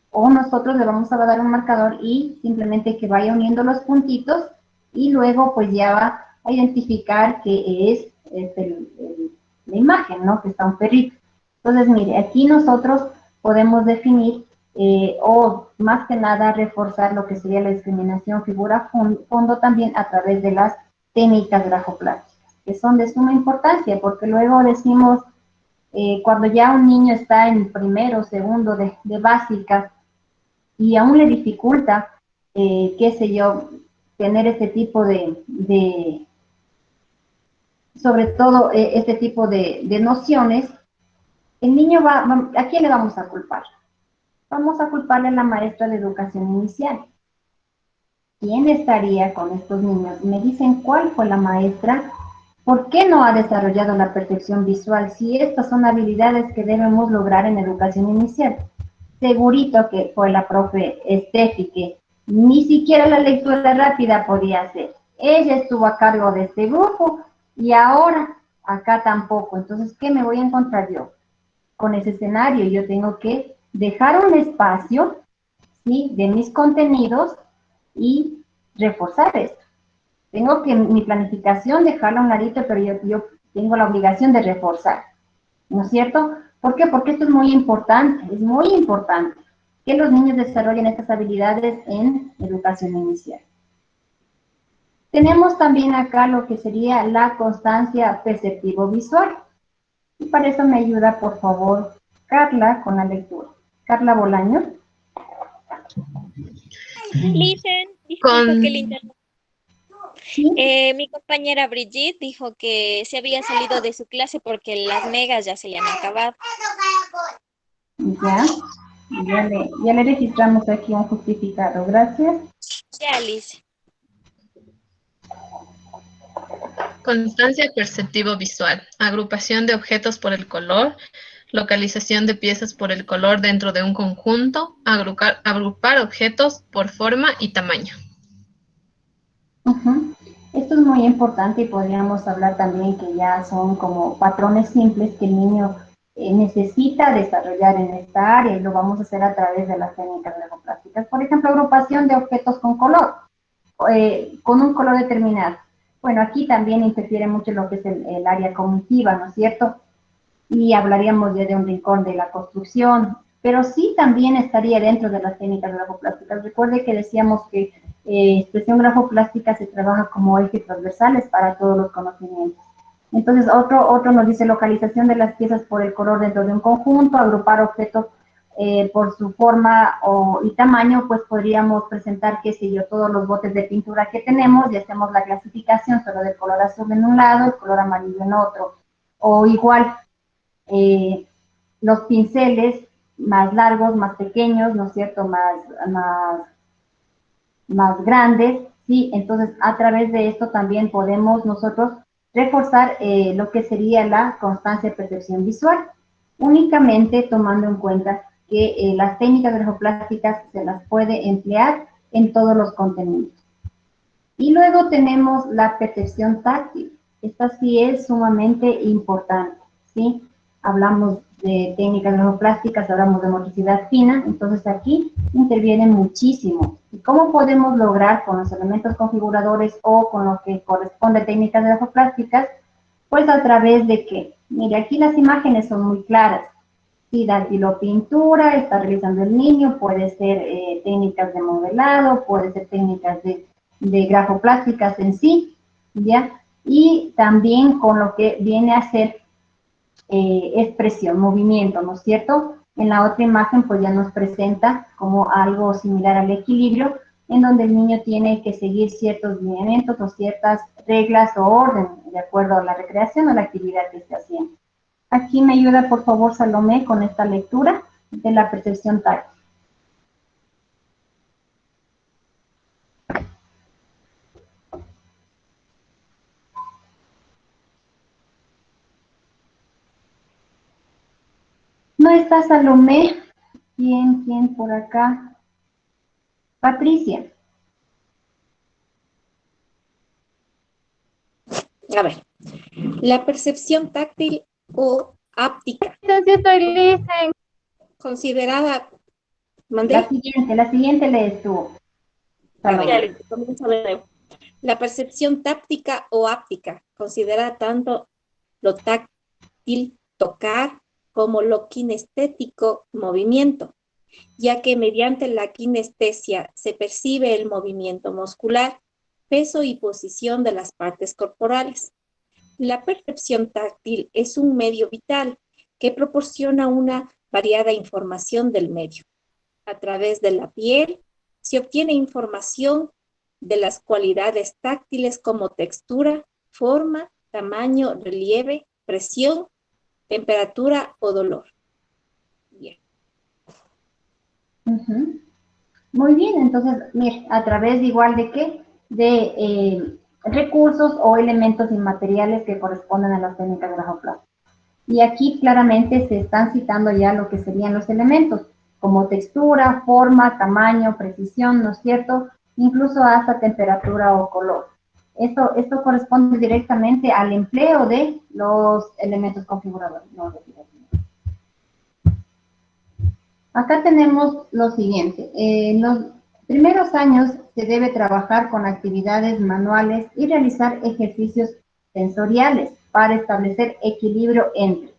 O nosotros le vamos a dar un marcador y simplemente que vaya uniendo los puntitos y luego pues ya va a identificar que es la imagen, ¿no?, que está un perrito. Entonces, mire, aquí nosotros podemos definir o más que nada reforzar lo que sería la discriminación figura-fondo también a través de las técnicas grafoplásticas, que son de suma importancia, porque luego decimos, cuando ya un niño está en primero o segundo de básica y aún le dificulta, qué sé yo, tener este tipo sobre todo este tipo de nociones, el niño ¿a quién le vamos a culpar? Vamos a culparle a la maestra de educación inicial. ¿Quién estaría con estos niños? Me dicen cuál fue la maestra. ¿Por qué no ha desarrollado la percepción visual? Si estas son habilidades que debemos lograr en educación inicial. Segurito que fue la profe Steffi, que ni siquiera la lectura rápida podía hacer. Ella estuvo a cargo de este grupo y ahora acá tampoco. Entonces, ¿qué me voy a encontrar yo? Con ese escenario yo tengo que dejar un espacio, ¿sí?, de mis contenidos y reforzar esto. Tengo que mi planificación dejarla a un ladito, pero yo tengo la obligación de reforzar. ¿no es cierto? ¿Por qué? Porque esto es muy importante que los niños desarrollen estas habilidades en educación inicial. Tenemos también acá lo que sería la constancia perceptivo-visual. Y para eso me ayuda, por favor, Carla, con la lectura. Carla Bolaño. Listen, disculpa que le interrumpa. Mi compañera Brigitte dijo que se había salido de su clase porque las megas ya se le han acabado. Ya le registramos aquí un justificado. Gracias. Ya, Liz. Constancia perceptivo-visual. Agrupación de objetos por el color. Localización de piezas por el color dentro de un conjunto. Agrupar objetos por forma y tamaño. Esto es muy importante y podríamos hablar también que ya son como patrones simples que el niño necesita desarrollar en esta área y lo vamos a hacer a través de las técnicas grafoplásticas. Por ejemplo, agrupación de objetos con color, con un color determinado. Bueno, aquí también interfiere mucho lo que es el área cognitiva, ¿no es cierto? Y hablaríamos ya de un rincón de la construcción, pero sí también estaría dentro de las técnicas grafoplásticas. Recuerde que decíamos que expresión grafoplástica se trabaja como ejes transversales para todos los conocimientos. Entonces, otro nos dice localización de las piezas por el color dentro de un conjunto, agrupar objetos por su forma y tamaño, pues podríamos presentar, qué sé yo, todos los botes de pintura que tenemos y hacemos la clasificación solo del color azul en un lado, el color amarillo en otro, o igual los pinceles más largos, más pequeños, ¿no es cierto?, más grandes, ¿sí? Entonces, a través de esto también podemos nosotros reforzar lo que sería la constancia de percepción visual, únicamente tomando en cuenta que las técnicas grafoplásticas se las puede emplear en todos los contenidos. Y luego tenemos la percepción táctil. Esta sí es sumamente importante, ¿sí? Hablamos de técnicas grafoplásticas, hablamos de motricidad fina, entonces aquí interviene muchísimo. ¿Y cómo podemos lograr con los elementos configuradores o con lo que corresponde a técnicas grafoplásticas? Pues a través de que, mire, aquí las imágenes son muy claras. Si dactilo pintura, está realizando el niño, puede ser técnicas de modelado, puede ser técnicas de grafoplásticas en sí, ¿ya? Y también con lo que viene a ser expresión, movimiento, ¿no es cierto? En la otra imagen pues ya nos presenta como algo similar al equilibrio, en donde el niño tiene que seguir ciertos lineamientos o ciertas reglas o orden, de acuerdo a la recreación o la actividad que esté haciendo. Aquí me ayuda por favor Salomé con esta lectura de la percepción táctil. No está Salomé. ¿Quién por acá? Patricia. A ver, la percepción táctil o áptica. Considerada. ¿Mandé? La siguiente lees tú. La percepción táctica o áptica considera tanto lo táctil, tocar, como lo kinestético, movimiento, ya que mediante la kinestesia se percibe el movimiento muscular, peso y posición de las partes corporales. La percepción táctil es un medio vital que proporciona una variada información del medio. A través de la piel se obtiene información de las cualidades táctiles como textura, forma, tamaño, relieve, presión, temperatura o dolor. Bien. Muy bien, entonces, mire, a través de igual de qué, de recursos o elementos inmateriales que corresponden a las técnicas grafoplásticas. Y aquí claramente se están citando ya lo que serían los elementos, como textura, forma, tamaño, precisión, ¿no es cierto? Incluso hasta temperatura o color. Esto corresponde directamente al empleo de los elementos configuradores. Acá tenemos lo siguiente. En los primeros años se debe trabajar con actividades manuales y realizar ejercicios sensoriales para establecer equilibrio entre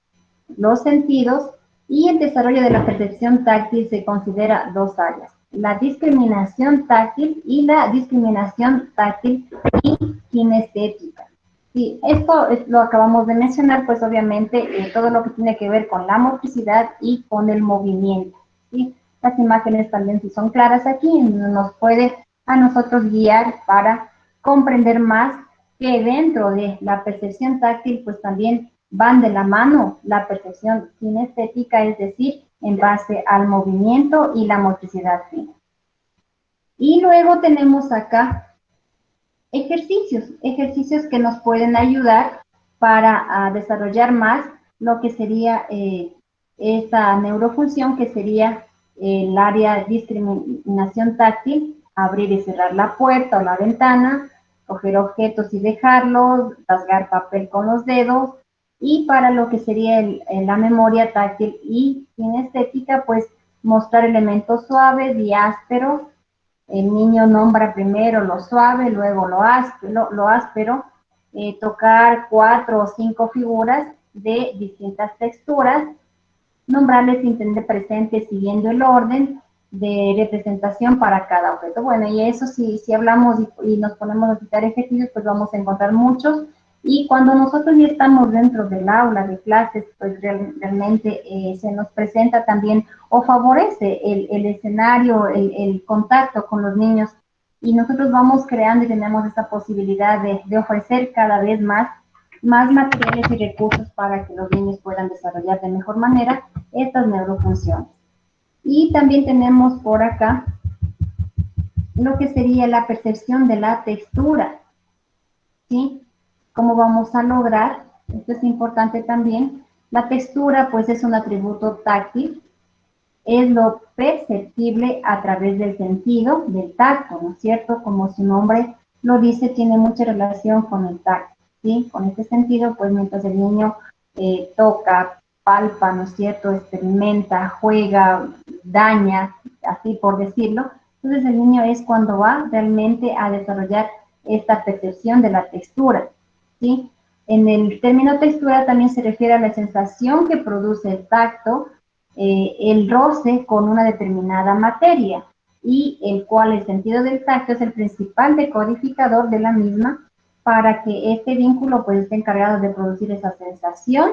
los sentidos, y el desarrollo de la percepción táctil se considera dos áreas: la discriminación táctil y la discriminación táctil y kinestética. Sí, esto lo acabamos de mencionar, pues obviamente todo lo que tiene que ver con la motricidad y con el movimiento, ¿sí? Las imágenes también, si son claras aquí, nos puede a nosotros guiar para comprender más que dentro de la percepción táctil, pues también van de la mano la percepción kinestética, es decir, en base al movimiento y la motricidad fina. Y luego tenemos acá ejercicios que nos pueden ayudar para desarrollar más lo que sería esta neurofunción, que sería el área de discriminación táctil: abrir y cerrar la puerta o la ventana, coger objetos y dejarlos, rasgar papel con los dedos. Y para lo que sería la memoria táctil y kinestética, pues mostrar elementos suaves y ásperos. El niño nombra primero lo suave, luego lo áspero, tocar 4 o 5 figuras de distintas texturas, nombrarles sin tener presente siguiendo el orden de representación para cada objeto. Bueno, y eso si hablamos y nos ponemos a citar ejercicios, pues vamos a encontrar muchos. Y cuando nosotros ya estamos dentro del aula de clases, pues realmente se nos presenta también o favorece el escenario, el contacto con los niños, y nosotros vamos creando y tenemos esa posibilidad de ofrecer cada vez más materiales y recursos para que los niños puedan desarrollar de mejor manera estas neurofunciones. Y también tenemos por acá lo que sería la percepción de la textura, ¿sí? ¿Cómo vamos a lograr? Esto es importante también. La textura, pues, es un atributo táctil, es lo perceptible a través del sentido del tacto, ¿no es cierto? Como su nombre lo dice, tiene mucha relación con el tacto, ¿sí? Con este sentido, pues, mientras el niño toca, palpa, ¿no es cierto?, experimenta, juega, daña, así por decirlo, entonces el niño es cuando va realmente a desarrollar esta percepción de la textura, ¿sí? En el término textura también se refiere a la sensación que produce el tacto, el roce con una determinada materia, y el cual el sentido del tacto es el principal decodificador de la misma, para que este vínculo pues esté encargado de producir esa sensación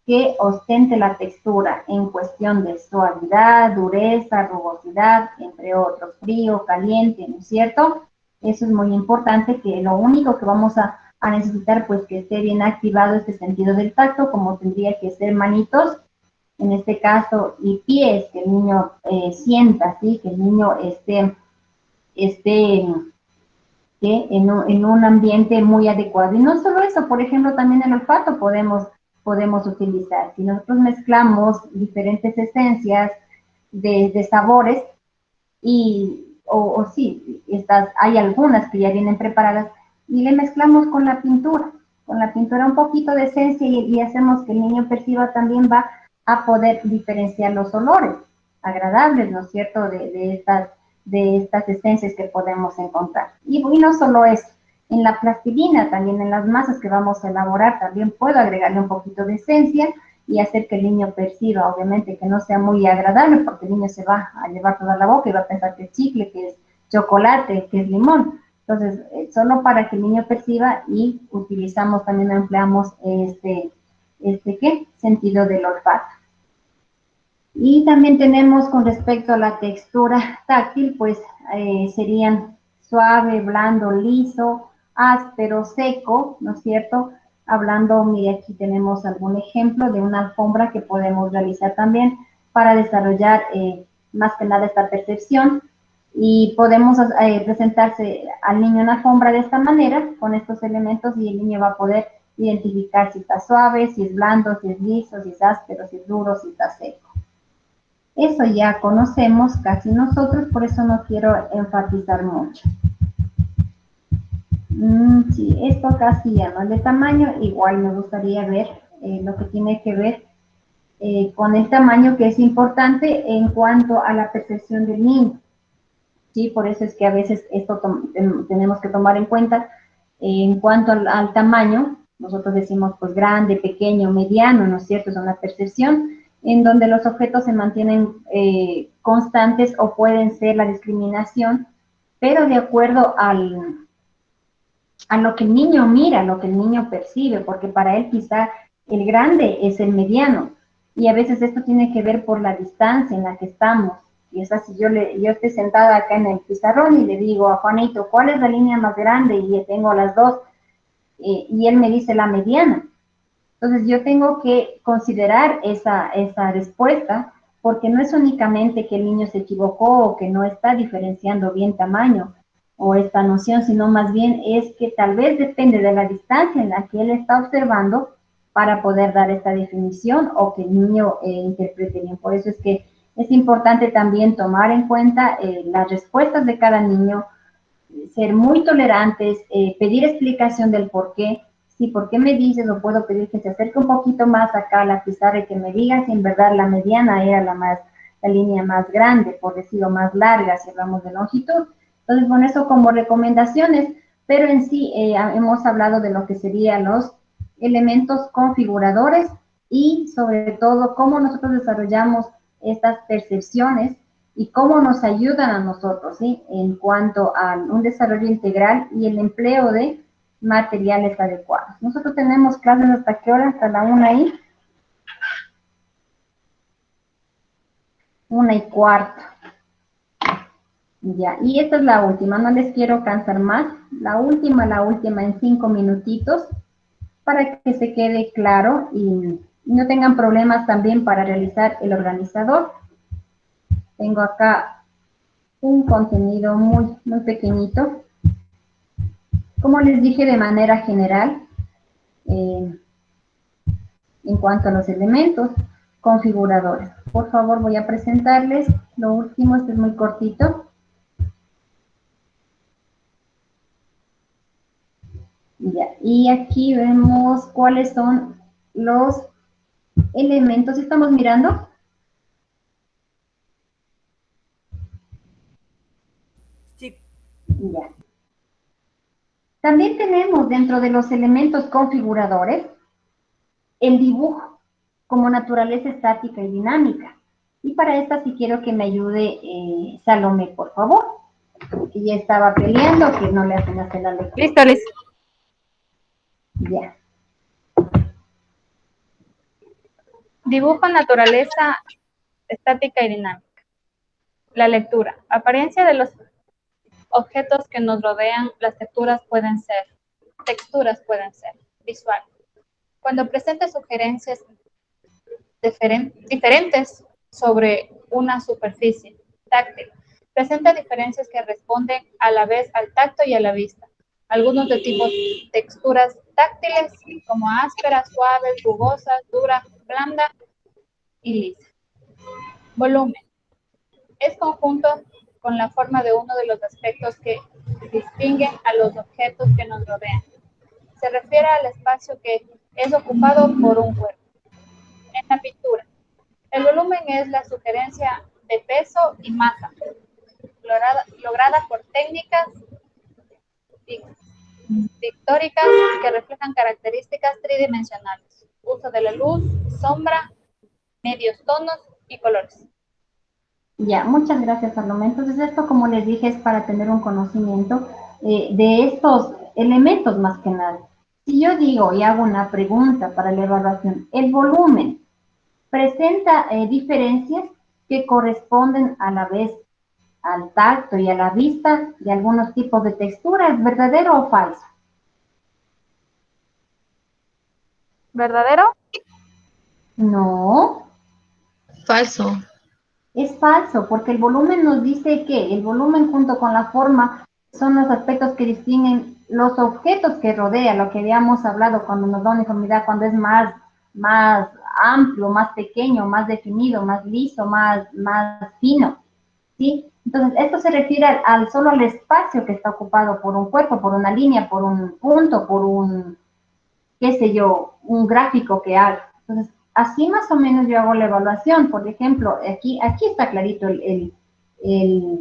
que ostente la textura en cuestión de suavidad, dureza, rugosidad, entre otros, frío, caliente, ¿no es cierto? Eso es muy importante, que lo único que vamos a necesitar, pues, que esté bien activado este sentido del tacto, como tendría que ser manitos, en este caso, y pies, que el niño sienta, ¿sí? Que el niño esté en un ambiente muy adecuado. Y no solo eso, por ejemplo, también el olfato podemos utilizar. Si nosotros mezclamos diferentes esencias de sabores, hay algunas que ya vienen preparadas, y le mezclamos con la pintura un poquito de esencia, y hacemos que el niño perciba, también va a poder diferenciar los olores agradables, ¿no es cierto?, de estas esencias que podemos encontrar. Y no solo eso, en la plastilina, también en las masas que vamos a elaborar, también puedo agregarle un poquito de esencia y hacer que el niño perciba, obviamente que no sea muy agradable, porque el niño se va a llevar toda la boca y va a pensar que es chicle, que es chocolate, que es limón. Entonces, solo para que el niño perciba, y utilizamos, también empleamos sentido del olfato. Y también tenemos, con respecto a la textura táctil, pues serían suave, blando, liso, áspero, seco, ¿no es cierto? Hablando, mire, aquí tenemos algún ejemplo de una alfombra que podemos realizar también para desarrollar más que nada esta percepción, y podemos presentarse al niño una alfombra de esta manera, con estos elementos, y el niño va a poder identificar si está suave, si es blando, si es liso, si es áspero, si es duro, si está seco. Eso ya conocemos casi nosotros, por eso no quiero enfatizar mucho. Sí, esto casi ya no es de tamaño. Igual me gustaría ver lo que tiene que ver con el tamaño, que es importante en cuanto a la percepción del niño. Sí, por eso es que a veces esto tenemos que tomar en cuenta en cuanto al tamaño, nosotros decimos pues grande, pequeño, mediano, ¿no es cierto? Es una percepción en donde los objetos se mantienen constantes o pueden ser la discriminación, pero de acuerdo a lo que el niño mira, lo que el niño percibe, porque para él quizá el grande es el mediano, y a veces esto tiene que ver por la distancia en la que estamos. Y es así, yo estoy sentada acá en el pizarrón y le digo a Juanito, ¿cuál es la línea más grande? Y tengo las dos, y él me dice la mediana. Entonces yo tengo que considerar esa respuesta, porque no es únicamente que el niño se equivocó o que no está diferenciando bien tamaño o esta noción, sino más bien es que tal vez depende de la distancia en la que él está observando para poder dar esta definición o que el niño interprete bien. Por eso es que es importante también tomar en cuenta las respuestas de cada niño, ser muy tolerantes, pedir explicación del por qué. Sí, ¿por qué me dices? O puedo pedir que se acerque un poquito más acá a la pizarra y que me diga si en verdad la mediana era la línea más grande, por decirlo más larga, si hablamos de longitud. Entonces, bueno, eso como recomendaciones, pero en sí hemos hablado de lo que serían los elementos configuradores y sobre todo cómo nosotros desarrollamos estas percepciones y cómo nos ayudan a nosotros, ¿sí? En cuanto a un desarrollo integral y el empleo de materiales adecuados. Nosotros tenemos clases hasta qué hora, hasta la 1 ahí. 1:15. Ya, y esta es la última, no les quiero cansar más. La última en 5 minutitos para que se quede claro y no tengan problemas también para realizar el organizador. Tengo acá un contenido muy, muy pequeñito. Como les dije de manera general, en cuanto a los elementos configuradores. Por favor, voy a presentarles lo último, este es muy cortito. Ya, y aquí vemos cuáles son los elementos. ¿Estamos mirando? Sí. Ya. También tenemos dentro de los elementos configuradores el dibujo como naturaleza estática y dinámica. Y para esta sí quiero que me ayude Salomé, por favor. Que ya estaba peleando, que no le hacen hacer la lectura. Listo, listo. Ya. Dibujo naturaleza estática y dinámica. La lectura. Apariencia de los objetos que nos rodean, las texturas pueden ser visual. Cuando presente sugerencias diferentes sobre una superficie táctil, presenta diferencias que responden a la vez al tacto y a la vista. Algunos de tipo texturas táctiles como ásperas, suaves, rugosas, dura, blanda y lisa. Volumen. Es conjunto con la forma de uno de los aspectos que distinguen a los objetos que nos rodean. Se refiere al espacio que es ocupado por un cuerpo. En la pintura, el volumen es la sugerencia de peso y masa, lograda por técnicas pictóricas que reflejan características tridimensionales, uso de la luz, sombra, medios tonos y colores. Ya, muchas gracias, Salomé. Entonces, esto, como les dije, es para tener un conocimiento de estos elementos más que nada. Si yo digo y hago una pregunta para la evaluación, el volumen presenta diferencias que corresponden a la vez al tacto y a la vista de algunos tipos de textura, ¿es verdadero o falso? ¿Verdadero? No. Falso. Es falso, porque el volumen nos dice que el volumen junto con la forma son los aspectos que distinguen los objetos que rodean, lo que habíamos hablado cuando nos da uniformidad, cuando es más amplio, más pequeño, más definido, más liso, más fino, ¿sí? Entonces, esto se refiere solo al espacio que está ocupado por un cuerpo, por una línea, por un punto, por un, qué sé yo, un gráfico que haga. Entonces, así más o menos yo hago la evaluación. Por ejemplo, aquí está clarito el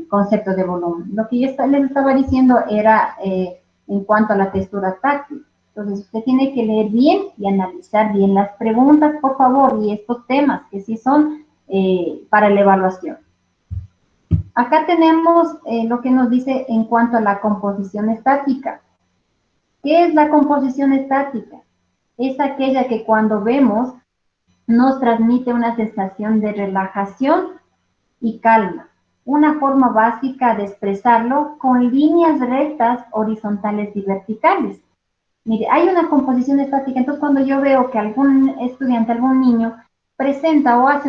concepto de volumen. Lo que yo les estaba diciendo era en cuanto a la textura táctil. Entonces, usted tiene que leer bien y analizar bien las preguntas, por favor, y estos temas que sí son para la evaluación. Acá tenemos lo que nos dice en cuanto a la composición estática. ¿Qué es la composición estática? Es aquella que cuando vemos nos transmite una sensación de relajación y calma. Una forma básica de expresarlo con líneas rectas, horizontales y verticales. Mire, hay una composición estática, entonces cuando yo veo que algún estudiante, algún niño, presenta o hace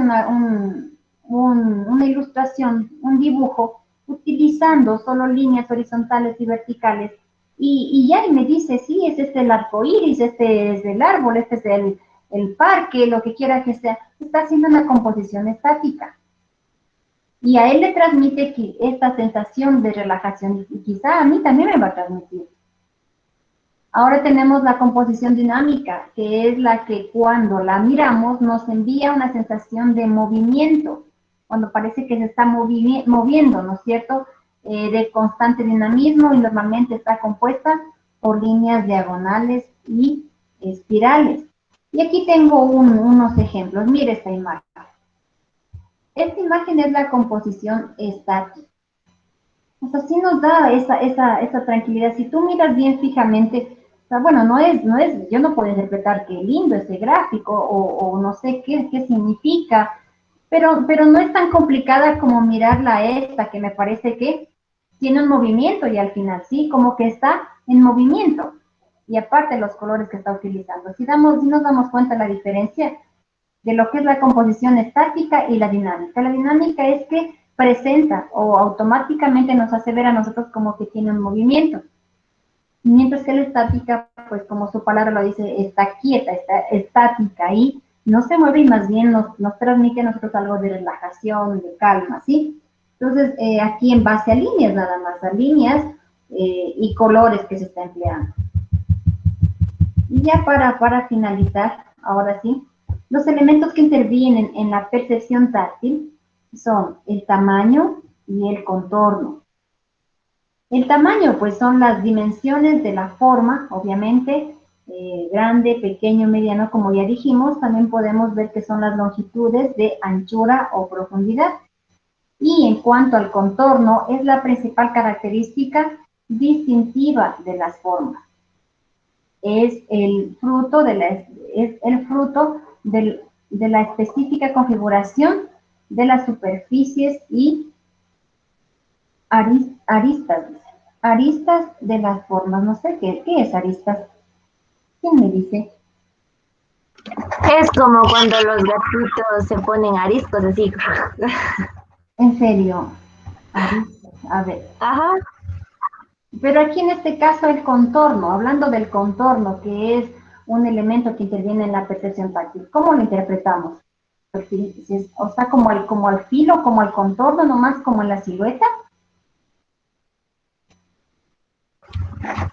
una ilustración, un dibujo, utilizando solo líneas horizontales y verticales, y ya me dice, sí, es este el arco iris, este es el árbol, este es el parque, lo que quiera que sea, está haciendo una composición estática. Y a él le transmite esta sensación de relajación, y quizá a mí también me va a transmitir. Ahora tenemos la composición dinámica, que es la que cuando la miramos nos envía una sensación de movimiento, cuando parece que se está moviendo, ¿no es cierto?, de constante dinamismo, y normalmente está compuesta por líneas diagonales y espirales. Y aquí tengo unos ejemplos. Mire esta imagen. Esta imagen es la composición estática. O sea, sí nos da esa tranquilidad. Si tú miras bien fijamente, o sea, bueno, yo no puedo interpretar qué lindo ese gráfico, o no sé qué significa, pero no es tan complicada como mirarla esta, que me parece que tiene un movimiento y al final, sí, como que está en movimiento. Y aparte los colores que está utilizando. Si nos damos cuenta de la diferencia de lo que es la composición estática y la dinámica. La dinámica es que presenta o automáticamente nos hace ver a nosotros como que tiene un movimiento. Mientras que la estática, pues como su palabra lo dice, está quieta, está estática y no se mueve, y más bien nos transmite a nosotros algo de relajación, de calma, ¿sí? Entonces, aquí en base a líneas nada más, a líneas y colores que se está empleando. Y ya para finalizar, ahora sí, los elementos que intervienen en la percepción táctil son el tamaño y el contorno. El tamaño, pues, son las dimensiones de la forma, obviamente, grande, pequeño, mediano, como ya dijimos. También podemos ver que son las longitudes de anchura o profundidad. Y en cuanto al contorno, es la principal característica distintiva de las formas. Es el fruto de la específica configuración de las superficies y aristas de las formas. No sé qué es aristas. ¿Quién me dice? Es como cuando los gatitos se ponen ariscos así. ¿En serio? Aristas, a ver. Ajá. Pero aquí en este caso el contorno, hablando del contorno, que es un elemento que interviene en la percepción táctil, ¿cómo lo interpretamos? O sea, como al filo, como al contorno, nomás como en la silueta.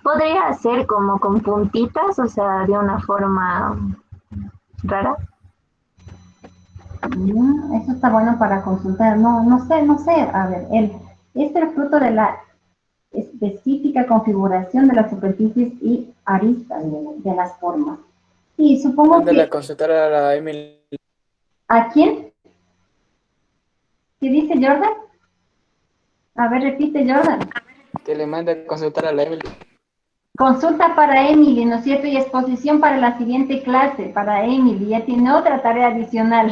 Podría ser como con puntitas, o sea, de una forma rara. Eso está bueno para consultar. No sé. A ver, es el fruto de la específica configuración de las superficies y aristas de las formas. Y supongo Mándale que... a consultar a la Emily. ¿A quién? ¿Qué dice Jordan? A ver, repite, Jordan. Que le mande a consultar a la Emily. Consulta para Emily, ¿no es cierto? Y exposición para la siguiente clase, para Emily. Ya tiene otra tarea adicional.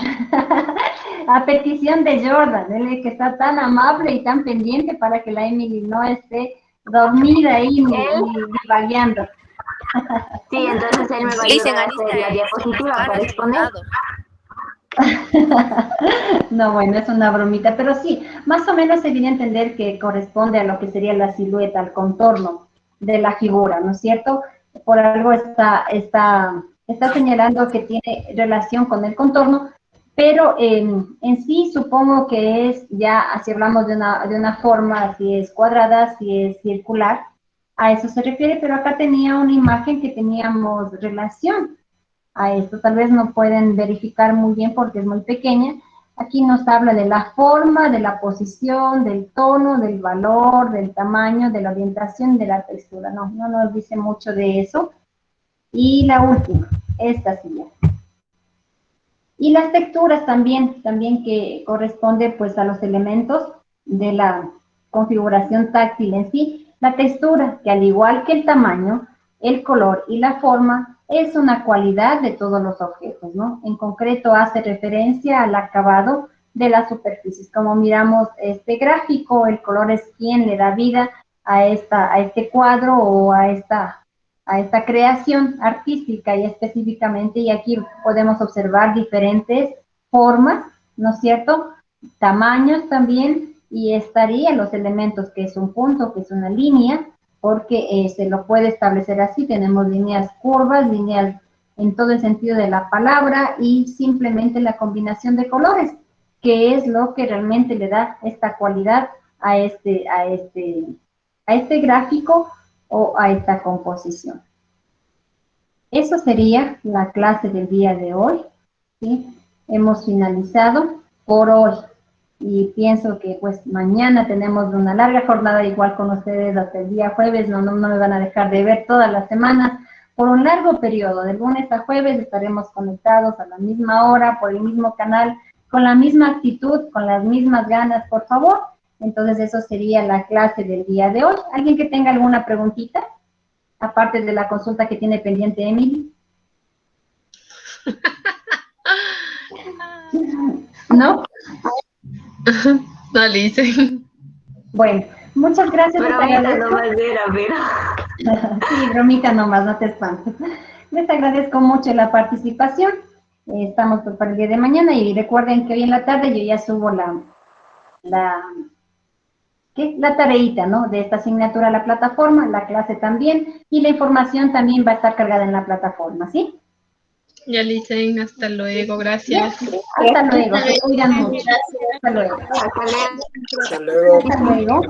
A petición de Jordan, él que está tan amable y tan pendiente para que la Emily no esté dormida ahí ni vagueando. Sí, entonces él me va a ayudar a hacer la diapositiva para exponer. No, bueno, es una bromita, pero sí, más o menos se viene a entender que corresponde a lo que sería la silueta, al contorno de la figura, ¿no es cierto? Por algo está señalando que tiene relación con el contorno, pero en sí supongo que es ya, si hablamos de una forma, si es cuadrada, si es circular, a eso se refiere, pero acá tenía una imagen que teníamos relación a esto. Tal vez no pueden verificar muy bien porque es muy pequeña. Aquí nos habla de la forma, de la posición, del tono, del valor, del tamaño, de la orientación, de la textura. No nos dice mucho de eso. Y la última, esta sí. Y las texturas también que corresponde pues a los elementos de la configuración táctil en sí. La textura, que al igual que el tamaño, el color y la forma, es una cualidad de todos los objetos, ¿no? En concreto hace referencia al acabado de las superficies. Como miramos este gráfico, el color es quien le da vida a este cuadro o a esta creación artística y específicamente, y aquí podemos observar diferentes formas, ¿no es cierto? Tamaños también, y estarían los elementos que es un punto, que es una línea, porque se lo puede establecer así, tenemos líneas curvas, líneas en todo el sentido de la palabra, y simplemente la combinación de colores, que es lo que realmente le da esta cualidad a este gráfico o a esta composición. Eso sería la clase del día de hoy, ¿sí? Hemos finalizado por hoy y pienso que pues mañana tenemos una larga jornada igual con ustedes hasta el día jueves, no me van a dejar de ver todas las semanas por un largo periodo, de lunes a jueves estaremos conectados a la misma hora, por el mismo canal, con la misma actitud, con las mismas ganas, por favor. Entonces eso sería la clase del día de hoy. ¿Alguien que tenga alguna preguntita? Aparte de la consulta que tiene pendiente Emily. ¿No? No, Licen. Bueno, muchas gracias. Bromita nomás era, pero... Sí, bromita nomás, no te espantes. Les agradezco mucho la participación. Estamos para el día de mañana y recuerden que hoy en la tarde yo ya subo la tareita, ¿no? De esta asignatura a la plataforma, la clase también, y la información también va a estar cargada en la plataforma, ¿sí? Ya, Licen, hasta luego, gracias. Hasta luego, se cuidan mucho. Hasta luego. Hasta luego. Hasta luego.